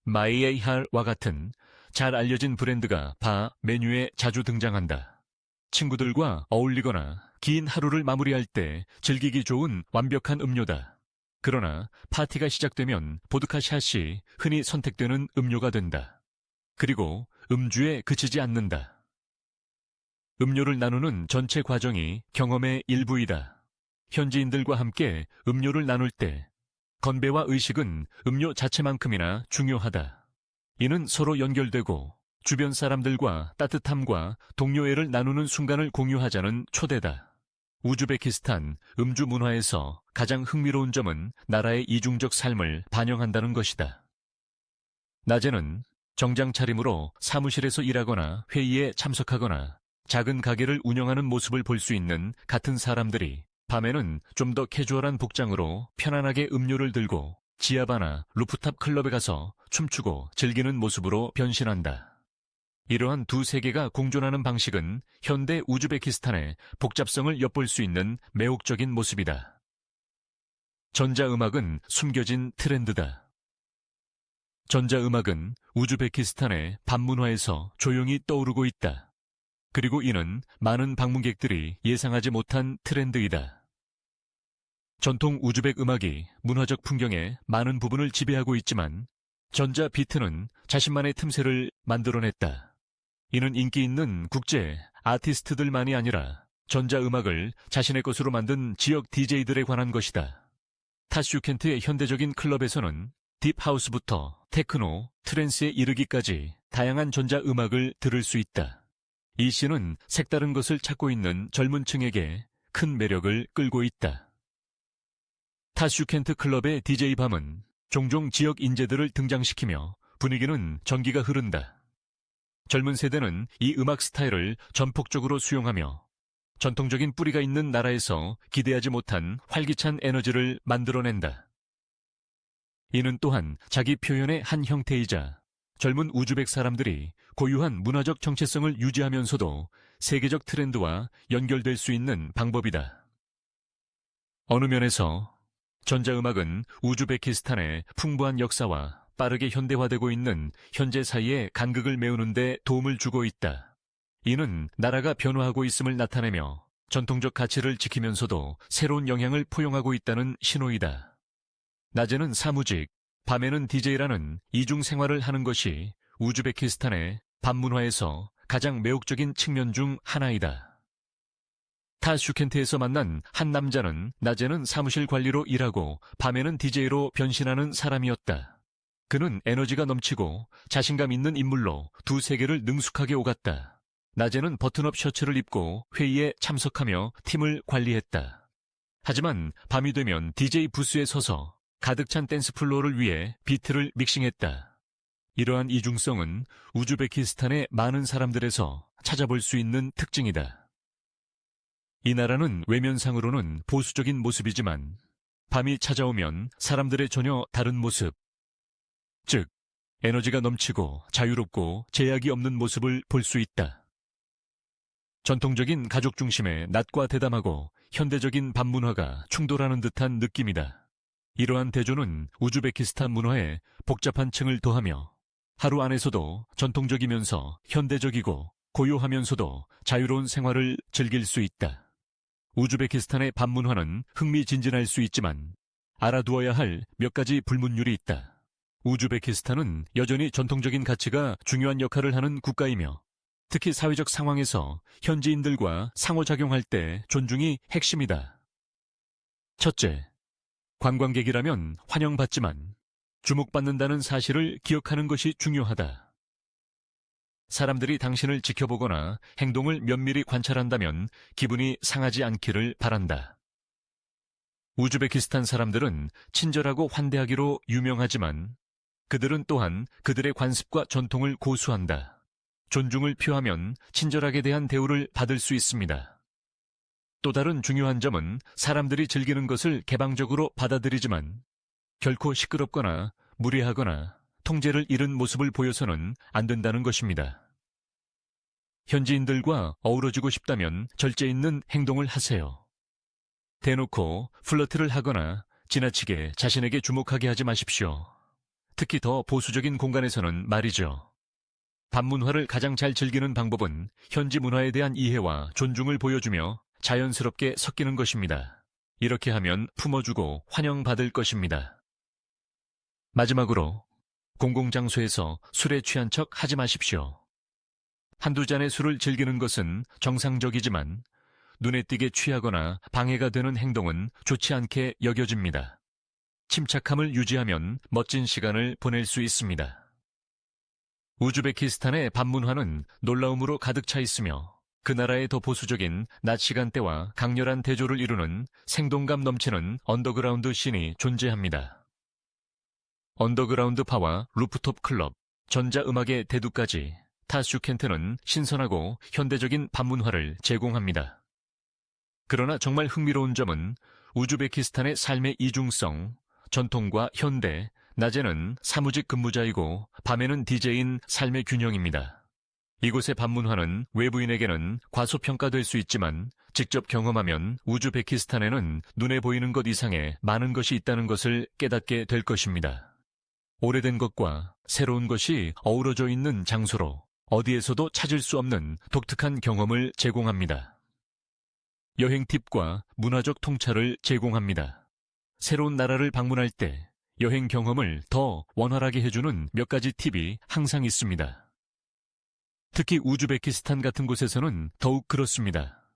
마이에이할과 같은 잘 알려진 브랜드가 바 메뉴에 자주 등장한다. 친구들과 어울리거나 긴 하루를 마무리할 때 즐기기 좋은 완벽한 음료다. 그러나 파티가 시작되면 보드카 샷이 흔히 선택되는 음료가 된다. 그리고 음주에 그치지 않는다. 음료를 나누는 전체 과정이 경험의 일부이다. 현지인들과 함께 음료를 나눌 때 건배와 의식은 음료 자체만큼이나 중요하다. 이는 서로 연결되고 주변 사람들과 따뜻함과 동료애를 나누는 순간을 공유하자는 초대다. 우즈베키스탄 음주 문화에서 가장 흥미로운 점은 나라의 이중적 삶을 반영한다는 것이다. 낮에는 정장 차림으로 사무실에서 일하거나 회의에 참석하거나 작은 가게를 운영하는 모습을 볼 수 있는 같은 사람들이 밤에는 좀 더 캐주얼한 복장으로 편안하게 음료를 들고 지하바나 루프탑 클럽에 가서 춤추고 즐기는 모습으로 변신한다. 이러한 두 세계가 공존하는 방식은 현대 우즈베키스탄의 복잡성을 엿볼 수 있는 매혹적인 모습이다. 전자음악은 숨겨진 트렌드다. 전자음악은 우즈베키스탄의 밤문화에서 조용히 떠오르고 있다. 그리고 이는 많은 방문객들이 예상하지 못한 트렌드이다. 전통 우즈벡 음악이 문화적 풍경의 많은 부분을 지배하고 있지만 전자 비트는 자신만의 틈새를 만들어냈다. 이는 인기 있는 국제 아티스트들만이 아니라 전자 음악을 자신의 것으로 만든 지역 DJ들에 관한 것이다. 타슈켄트의 현대적인 클럽에서는 딥하우스부터 테크노, 트랜스에 이르기까지 다양한 전자 음악을 들을 수 있다. 이 씬은 색다른 것을 찾고 있는 젊은 층에게 큰 매력을 끌고 있다. 타슈켄트 클럽의 DJ 밤은 종종 지역 인재들을 등장시키며 분위기는 전기가 흐른다. 젊은 세대는 이 음악 스타일을 전폭적으로 수용하며 전통적인 뿌리가 있는 나라에서 기대하지 못한 활기찬 에너지를 만들어낸다. 이는 또한 자기 표현의 한 형태이자 젊은 우즈벡 사람들이 고유한 문화적 정체성을 유지하면서도 세계적 트렌드와 연결될 수 있는 방법이다. 어느 면에서 전자음악은 우즈베키스탄의 풍부한 역사와 빠르게 현대화되고 있는 현재 사이의 간극을 메우는 데 도움을 주고 있다. 이는 나라가 변화하고 있음을 나타내며 전통적 가치를 지키면서도 새로운 영향을 포용하고 있다는 신호이다. 낮에는 사무직, 밤에는 DJ라는 이중 생활을 하는 것이 우즈베키스탄의 밤문화에서 가장 매혹적인 측면 중 하나이다. 타슈켄트에서 만난 한 남자는 낮에는 사무실 관리로 일하고 밤에는 DJ로 변신하는 사람이었다. 그는 에너지가 넘치고 자신감 있는 인물로 두 세계를 능숙하게 오갔다. 낮에는 버튼업 셔츠를 입고 회의에 참석하며 팀을 관리했다. 하지만 밤이 되면 DJ 부스에 서서 가득 찬 댄스 플로어를 위해 비트를 믹싱했다. 이러한 이중성은 우즈베키스탄의 많은 사람들에서 찾아볼 수 있는 특징이다. 이 나라는 외면상으로는 보수적인 모습이지만 밤이 찾아오면 사람들의 전혀 다른 모습, 즉 에너지가 넘치고 자유롭고 제약이 없는 모습을 볼 수 있다. 전통적인 가족 중심의 낮과 대담하고 현대적인 밤문화가 충돌하는 듯한 느낌이다. 이러한 대조는 우즈베키스탄 문화에 복잡한 층을 더하며 하루 안에서도 전통적이면서 현대적이고 고요하면서도 자유로운 생활을 즐길 수 있다. 우즈베키스탄의 밤문화는 흥미진진할 수 있지만 알아두어야 할 몇 가지 불문율이 있다. 우즈베키스탄은 여전히 전통적인 가치가 중요한 역할을 하는 국가이며 특히 사회적 상황에서 현지인들과 상호작용할 때 존중이 핵심이다. 첫째, 관광객이라면 환영받지만 주목받는다는 사실을 기억하는 것이 중요하다. 사람들이 당신을 지켜보거나 행동을 면밀히 관찰한다면 기분이 상하지 않기를 바란다. 우즈베키스탄 사람들은 친절하고 환대하기로 유명하지만 그들은 또한 그들의 관습과 전통을 고수한다. 존중을 표하면 친절하게 대한 대우를 받을 수 있습니다. 또 다른 중요한 점은 사람들이 즐기는 것을 개방적으로 받아들이지만 결코 시끄럽거나 무례하거나 통제를 잃은 모습을 보여서는 안 된다는 것입니다. 현지인들과 어우러지고 싶다면 절제 있는 행동을 하세요. 대놓고 플러트를 하거나 지나치게 자신에게 주목하게 하지 마십시오. 특히 더 보수적인 공간에서는 말이죠. 밤문화를 가장 잘 즐기는 방법은 현지 문화에 대한 이해와 존중을 보여주며 자연스럽게 섞이는 것입니다. 이렇게 하면 품어주고 환영받을 것입니다. 마지막으로 공공장소에서 술에 취한 척 하지 마십시오. 한두 잔의 술을 즐기는 것은 정상적이지만 눈에 띄게 취하거나 방해가 되는 행동은 좋지 않게 여겨집니다. 침착함을 유지하면 멋진 시간을 보낼 수 있습니다. 우즈베키스탄의 밤문화는 놀라움으로 가득 차 있으며 그 나라의 더 보수적인 낮 시간대와 강렬한 대조를 이루는 생동감 넘치는 언더그라운드 씬이 존재합니다. 언더그라운드 바와 루프톱 클럽, 전자음악의 대두까지 타슈켄트는 신선하고 현대적인 밤문화를 제공합니다. 그러나 정말 흥미로운 점은 우즈베키스탄의 삶의 이중성, 전통과 현대, 낮에는 사무직 근무자이고 밤에는 DJ인 삶의 균형입니다. 이곳의 밤문화는 외부인에게는 과소평가될 수 있지만 직접 경험하면 우즈베키스탄에는 눈에 보이는 것 이상의 많은 것이 있다는 것을 깨닫게 될 것입니다. 오래된 것과 새로운 것이 어우러져 있는 장소로 어디에서도 찾을 수 없는 독특한 경험을 제공합니다. 여행 팁과 문화적 통찰을 제공합니다. 새로운 나라를 방문할 때 여행 경험을 더 원활하게 해주는 몇 가지 팁이 항상 있습니다. 특히 우즈베키스탄 같은 곳에서는 더욱 그렇습니다.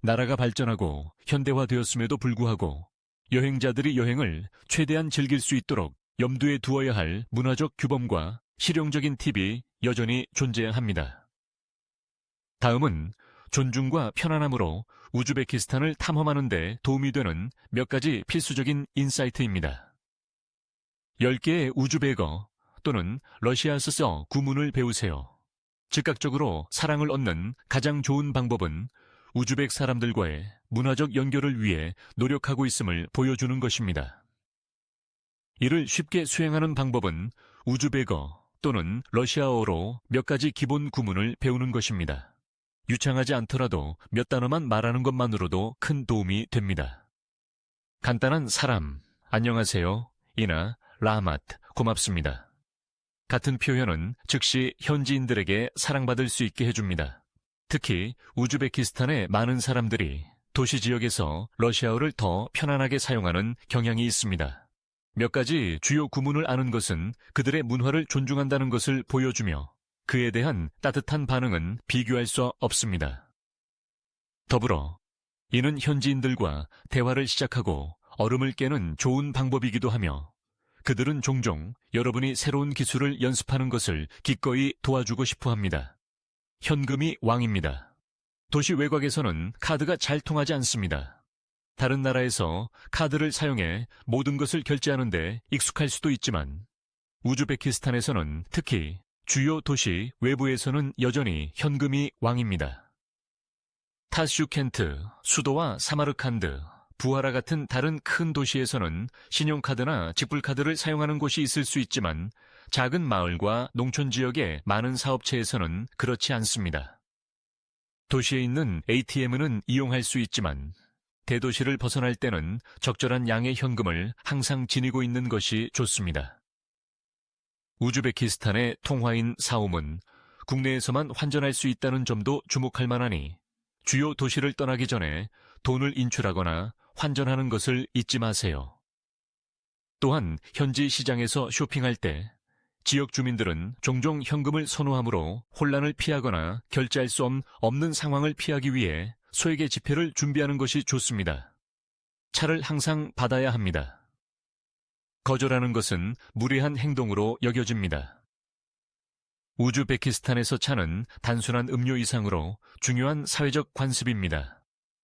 나라가 발전하고 현대화되었음에도 불구하고 여행자들이 여행을 최대한 즐길 수 있도록 염두에 두어야 할 문화적 규범과 실용적인 팁이 여전히 존재합니다. 다음은 존중과 편안함으로 우즈베키스탄을 탐험하는 데 도움이 되는 몇 가지 필수적인 인사이트입니다. 10개의 우즈베거 또는 러시아서 구문을 배우세요. 즉각적으로 사랑을 얻는 가장 좋은 방법은 우즈벡 사람들과의 문화적 연결을 위해 노력하고 있음을 보여주는 것입니다. 이를 쉽게 수행하는 방법은 우즈베거 또는 러시아어로 몇 가지 기본 구문을 배우는 것입니다. 유창하지 않더라도 몇 단어만 말하는 것만으로도 큰 도움이 됩니다. 간단한 사람, 안녕하세요, 이나 라마트, 고맙습니다. 같은 표현은 즉시 현지인들에게 사랑받을 수 있게 해줍니다. 특히 우즈베키스탄의 많은 사람들이 도시 지역에서 러시아어를 더 편안하게 사용하는 경향이 있습니다. 몇 가지 주요 구문을 아는 것은 그들의 문화를 존중한다는 것을 보여주며 그에 대한 따뜻한 반응은 비교할 수 없습니다. 더불어 이는 현지인들과 대화를 시작하고 얼음을 깨는 좋은 방법이기도 하며 그들은 종종 여러분이 새로운 기술을 연습하는 것을 기꺼이 도와주고 싶어 합니다. 현금이 왕입니다. 도시 외곽에서는 카드가 잘 통하지 않습니다. 다른 나라에서 카드를 사용해 모든 것을 결제하는데 익숙할 수도 있지만 우즈베키스탄에서는 특히 주요 도시 외부에서는 여전히 현금이 왕입니다. 타슈켄트, 수도와 사마르칸드, 부하라 같은 다른 큰 도시에서는 신용카드나 직불카드를 사용하는 곳이 있을 수 있지만 작은 마을과 농촌 지역의 많은 사업체에서는 그렇지 않습니다. 도시에 있는 ATM은 이용할 수 있지만 대도시를 벗어날 때는 적절한 양의 현금을 항상 지니고 있는 것이 좋습니다. 우즈베키스탄의 통화인 사옴은 국내에서만 환전할 수 있다는 점도 주목할 만하니 주요 도시를 떠나기 전에 돈을 인출하거나 환전하는 것을 잊지 마세요. 또한 현지 시장에서 쇼핑할 때 지역 주민들은 종종 현금을 선호하므로 혼란을 피하거나 결제할 수 없는 상황을 피하기 위해 소액의 지폐를 준비하는 것이 좋습니다. 차를 항상 받아야 합니다. 거절하는 것은 무례한 행동으로 여겨집니다. 우즈베키스탄에서 차는 단순한 음료 이상으로 중요한 사회적 관습입니다.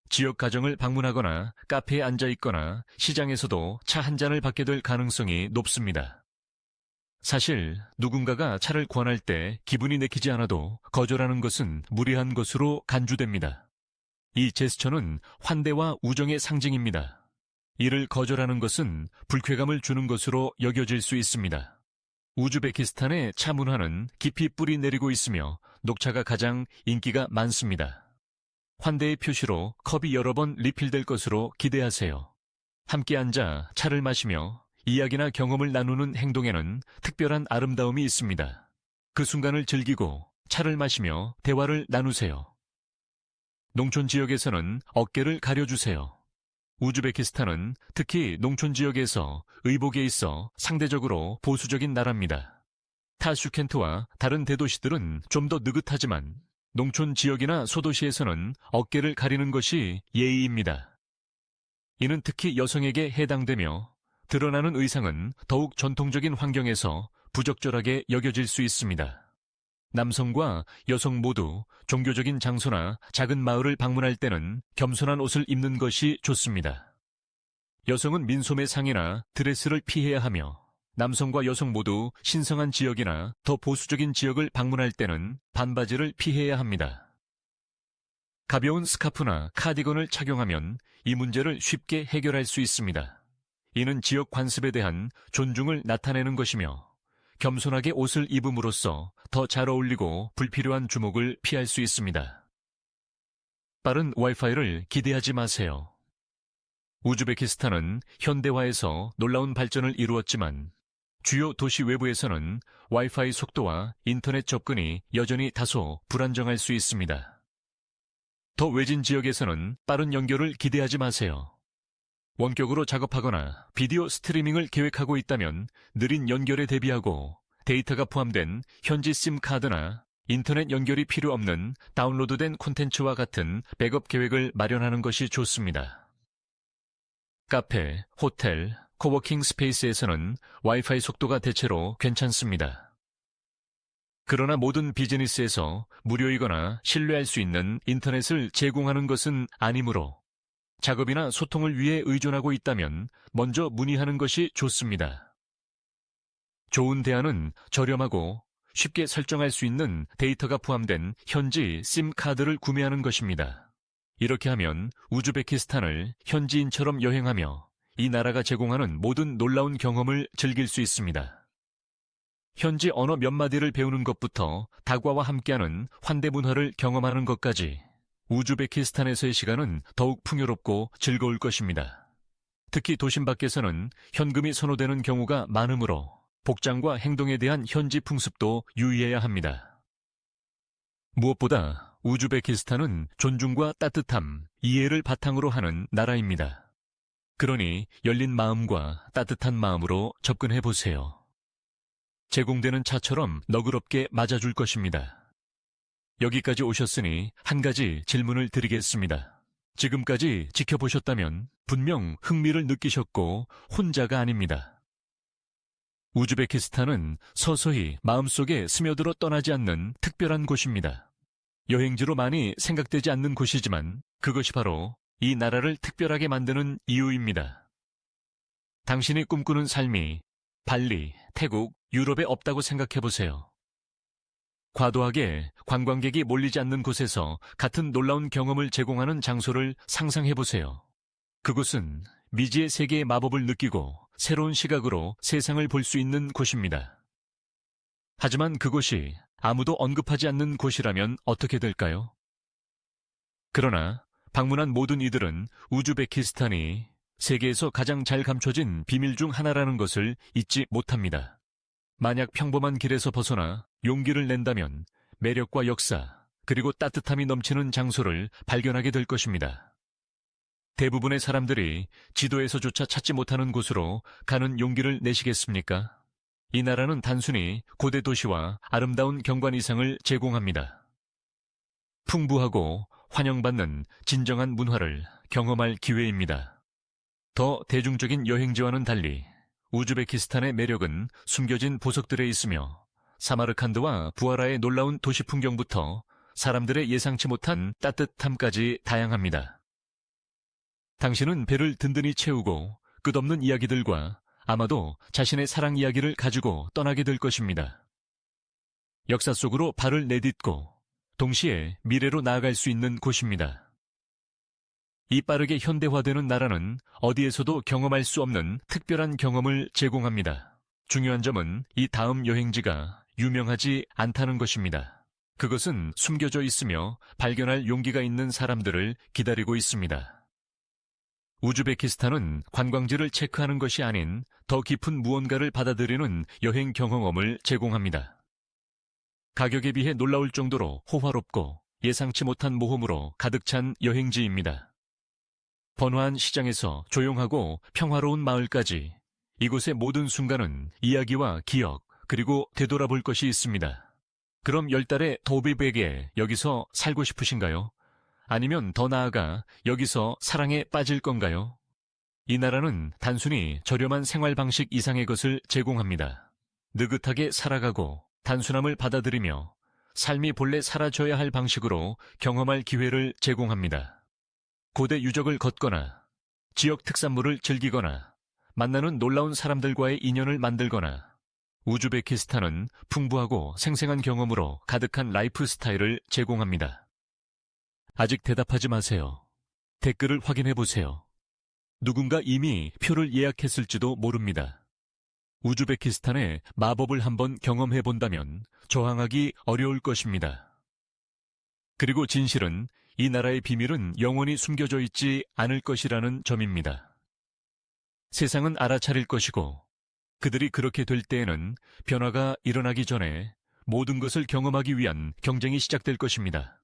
지역 가정을 방문하거나 카페에 앉아 있거나 시장에서도 차 한 잔을 받게 될 가능성이 높습니다. 사실 누군가가 차를 권할 때 기분이 내키지 않아도 거절하는 것은 무례한 것으로 간주됩니다. 이 제스처는 환대와 우정의 상징입니다. 이를 거절하는 것은 불쾌감을 주는 것으로 여겨질 수 있습니다. 우즈베키스탄의 차 문화는 깊이 뿌리 내리고 있으며 녹차가 가장 인기가 많습니다. 환대의 표시로 컵이 여러 번 리필될 것으로 기대하세요. 함께 앉아 차를 마시며 이야기나 경험을 나누는 행동에는 특별한 아름다움이 있습니다. 그 순간을 즐기고 차를 마시며 대화를 나누세요. 농촌 지역에서는 어깨를 가려주세요. 우즈베키스탄은 특히 농촌 지역에서 의복에 있어 상대적으로 보수적인 나라입니다. 타슈켄트와 다른 대도시들은 좀 더 느긋하지만 농촌 지역이나 소도시에서는 어깨를 가리는 것이 예의입니다. 이는 특히 여성에게 해당되며 드러나는 의상은 더욱 전통적인 환경에서 부적절하게 여겨질 수 있습니다. 남성과 여성 모두 종교적인 장소나 작은 마을을 방문할 때는 겸손한 옷을 입는 것이 좋습니다. 여성은 민소매 상의나 드레스를 피해야 하며 남성과 여성 모두 신성한 지역이나 더 보수적인 지역을 방문할 때는 반바지를 피해야 합니다. 가벼운 스카프나 카디건을 착용하면 이 문제를 쉽게 해결할 수 있습니다. 이는 지역 관습에 대한 존중을 나타내는 것이며 겸손하게 옷을 입음으로써 더 잘 어울리고 불필요한 주목을 피할 수 있습니다. 빠른 와이파이를 기대하지 마세요. 우즈베키스탄은 현대화에서 놀라운 발전을 이루었지만 주요 도시 외부에서는 와이파이 속도와 인터넷 접근이 여전히 다소 불안정할 수 있습니다. 더 외진 지역에서는 빠른 연결을 기대하지 마세요. 원격으로 작업하거나 비디오 스트리밍을 계획하고 있다면 느린 연결에 대비하고 데이터가 포함된 현지 심카드나 인터넷 연결이 필요 없는 다운로드된 콘텐츠와 같은 백업 계획을 마련하는 것이 좋습니다. 카페, 호텔, 코워킹 스페이스에서는 와이파이 속도가 대체로 괜찮습니다. 그러나 모든 비즈니스에서 무료이거나 신뢰할 수 있는 인터넷을 제공하는 것은 아니므로 작업이나 소통을 위해 의존하고 있다면 먼저 문의하는 것이 좋습니다. 좋은 대안은 저렴하고 쉽게 설정할 수 있는 데이터가 포함된 현지 심 카드를 구매하는 것입니다. 이렇게 하면 우즈베키스탄을 현지인처럼 여행하며 이 나라가 제공하는 모든 놀라운 경험을 즐길 수 있습니다. 현지 언어 몇 마디를 배우는 것부터 다과와 함께하는 환대 문화를 경험하는 것까지 우즈베키스탄에서의 시간은 더욱 풍요롭고 즐거울 것입니다. 특히 도심 밖에서는 현금이 선호되는 경우가 많으므로 복장과 행동에 대한 현지 풍습도 유의해야 합니다. 무엇보다 우즈베키스탄은 존중과 따뜻함, 이해를 바탕으로 하는 나라입니다. 그러니 열린 마음과 따뜻한 마음으로 접근해 보세요. 제공되는 차처럼 너그럽게 맞아줄 것입니다. 여기까지 오셨으니 한 가지 질문을 드리겠습니다. 지금까지 지켜보셨다면 분명 흥미를 느끼셨고 혼자가 아닙니다. 우즈베키스탄은 서서히 마음속에 스며들어 떠나지 않는 특별한 곳입니다. 여행지로 많이 생각되지 않는 곳이지만 그것이 바로 이 나라를 특별하게 만드는 이유입니다. 당신이 꿈꾸는 삶이 발리, 태국, 유럽에 없다고 생각해 보세요. 과도하게 관광객이 몰리지 않는 곳에서 같은 놀라운 경험을 제공하는 장소를 상상해 보세요. 그곳은 미지의 세계의 마법을 느끼고 새로운 시각으로 세상을 볼 수 있는 곳입니다. 하지만 그곳이 아무도 언급하지 않는 곳이라면 어떻게 될까요? 그러나 방문한 모든 이들은 우즈베키스탄이 세계에서 가장 잘 감춰진 비밀 중 하나라는 것을 잊지 못합니다. 만약 평범한 길에서 벗어나 용기를 낸다면 매력과 역사, 그리고 따뜻함이 넘치는 장소를 발견하게 될 것입니다. 대부분의 사람들이 지도에서조차 찾지 못하는 곳으로 가는 용기를 내시겠습니까? 이 나라는 단순히 고대 도시와 아름다운 경관 이상을 제공합니다. 풍부하고 환영받는 진정한 문화를 경험할 기회입니다. 더 대중적인 여행지와는 달리 우즈베키스탄의 매력은 숨겨진 보석들에 있으며 사마르칸드와 부하라의 놀라운 도시 풍경부터 사람들의 예상치 못한 따뜻함까지 다양합니다. 당신은 배를 든든히 채우고 끝없는 이야기들과 아마도 자신의 사랑 이야기를 가지고 떠나게 될 것입니다. 역사 속으로 발을 내딛고 동시에 미래로 나아갈 수 있는 곳입니다. 이 빠르게 현대화되는 나라는 어디에서도 경험할 수 없는 특별한 경험을 제공합니다. 중요한 점은 이 다음 여행지가 유명하지 않다는 것입니다. 그것은 숨겨져 있으며 발견할 용기가 있는 사람들을 기다리고 있습니다. 우즈베키스탄은 관광지를 체크하는 것이 아닌 더 깊은 무언가를 받아들이는 여행 경험을 제공합니다. 가격에 비해 놀라울 정도로 호화롭고 예상치 못한 모험으로 가득 찬 여행지입니다. 번화한 시장에서 조용하고 평화로운 마을까지 이곳의 모든 순간은 이야기와 기억 그리고 되돌아볼 것이 있습니다. 그럼 10달의 도비백에 여기서 살고 싶으신가요? 아니면 더 나아가 여기서 사랑에 빠질 건가요? 이 나라는 단순히 저렴한 생활 방식 이상의 것을 제공합니다. 느긋하게 살아가고 단순함을 받아들이며 삶이 본래 사라져야 할 방식으로 경험할 기회를 제공합니다. 고대 유적을 걷거나 지역 특산물을 즐기거나 만나는 놀라운 사람들과의 인연을 만들거나 우즈베키스탄은 풍부하고 생생한 경험으로 가득한 라이프 스타일을 제공합니다. 아직 대답하지 마세요. 댓글을 확인해 보세요. 누군가 이미 표를 예약했을지도 모릅니다. 우즈베키스탄의 마법을 한번 경험해 본다면 저항하기 어려울 것입니다. 그리고 진실은 이 나라의 비밀은 영원히 숨겨져 있지 않을 것이라는 점입니다. 세상은 알아차릴 것이고 그들이 그렇게 될 때에는 변화가 일어나기 전에 모든 것을 경험하기 위한 경쟁이 시작될 것입니다.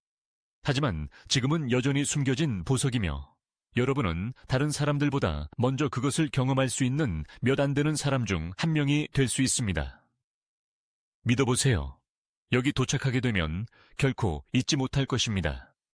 하지만 지금은 여전히 숨겨진 보석이며 여러분은 다른 사람들보다 먼저 그것을 경험할 수 있는 몇 안 되는 사람 중 한 명이 될 수 있습니다. 믿어보세요. 여기 도착하게 되면 결코 잊지 못할 것입니다.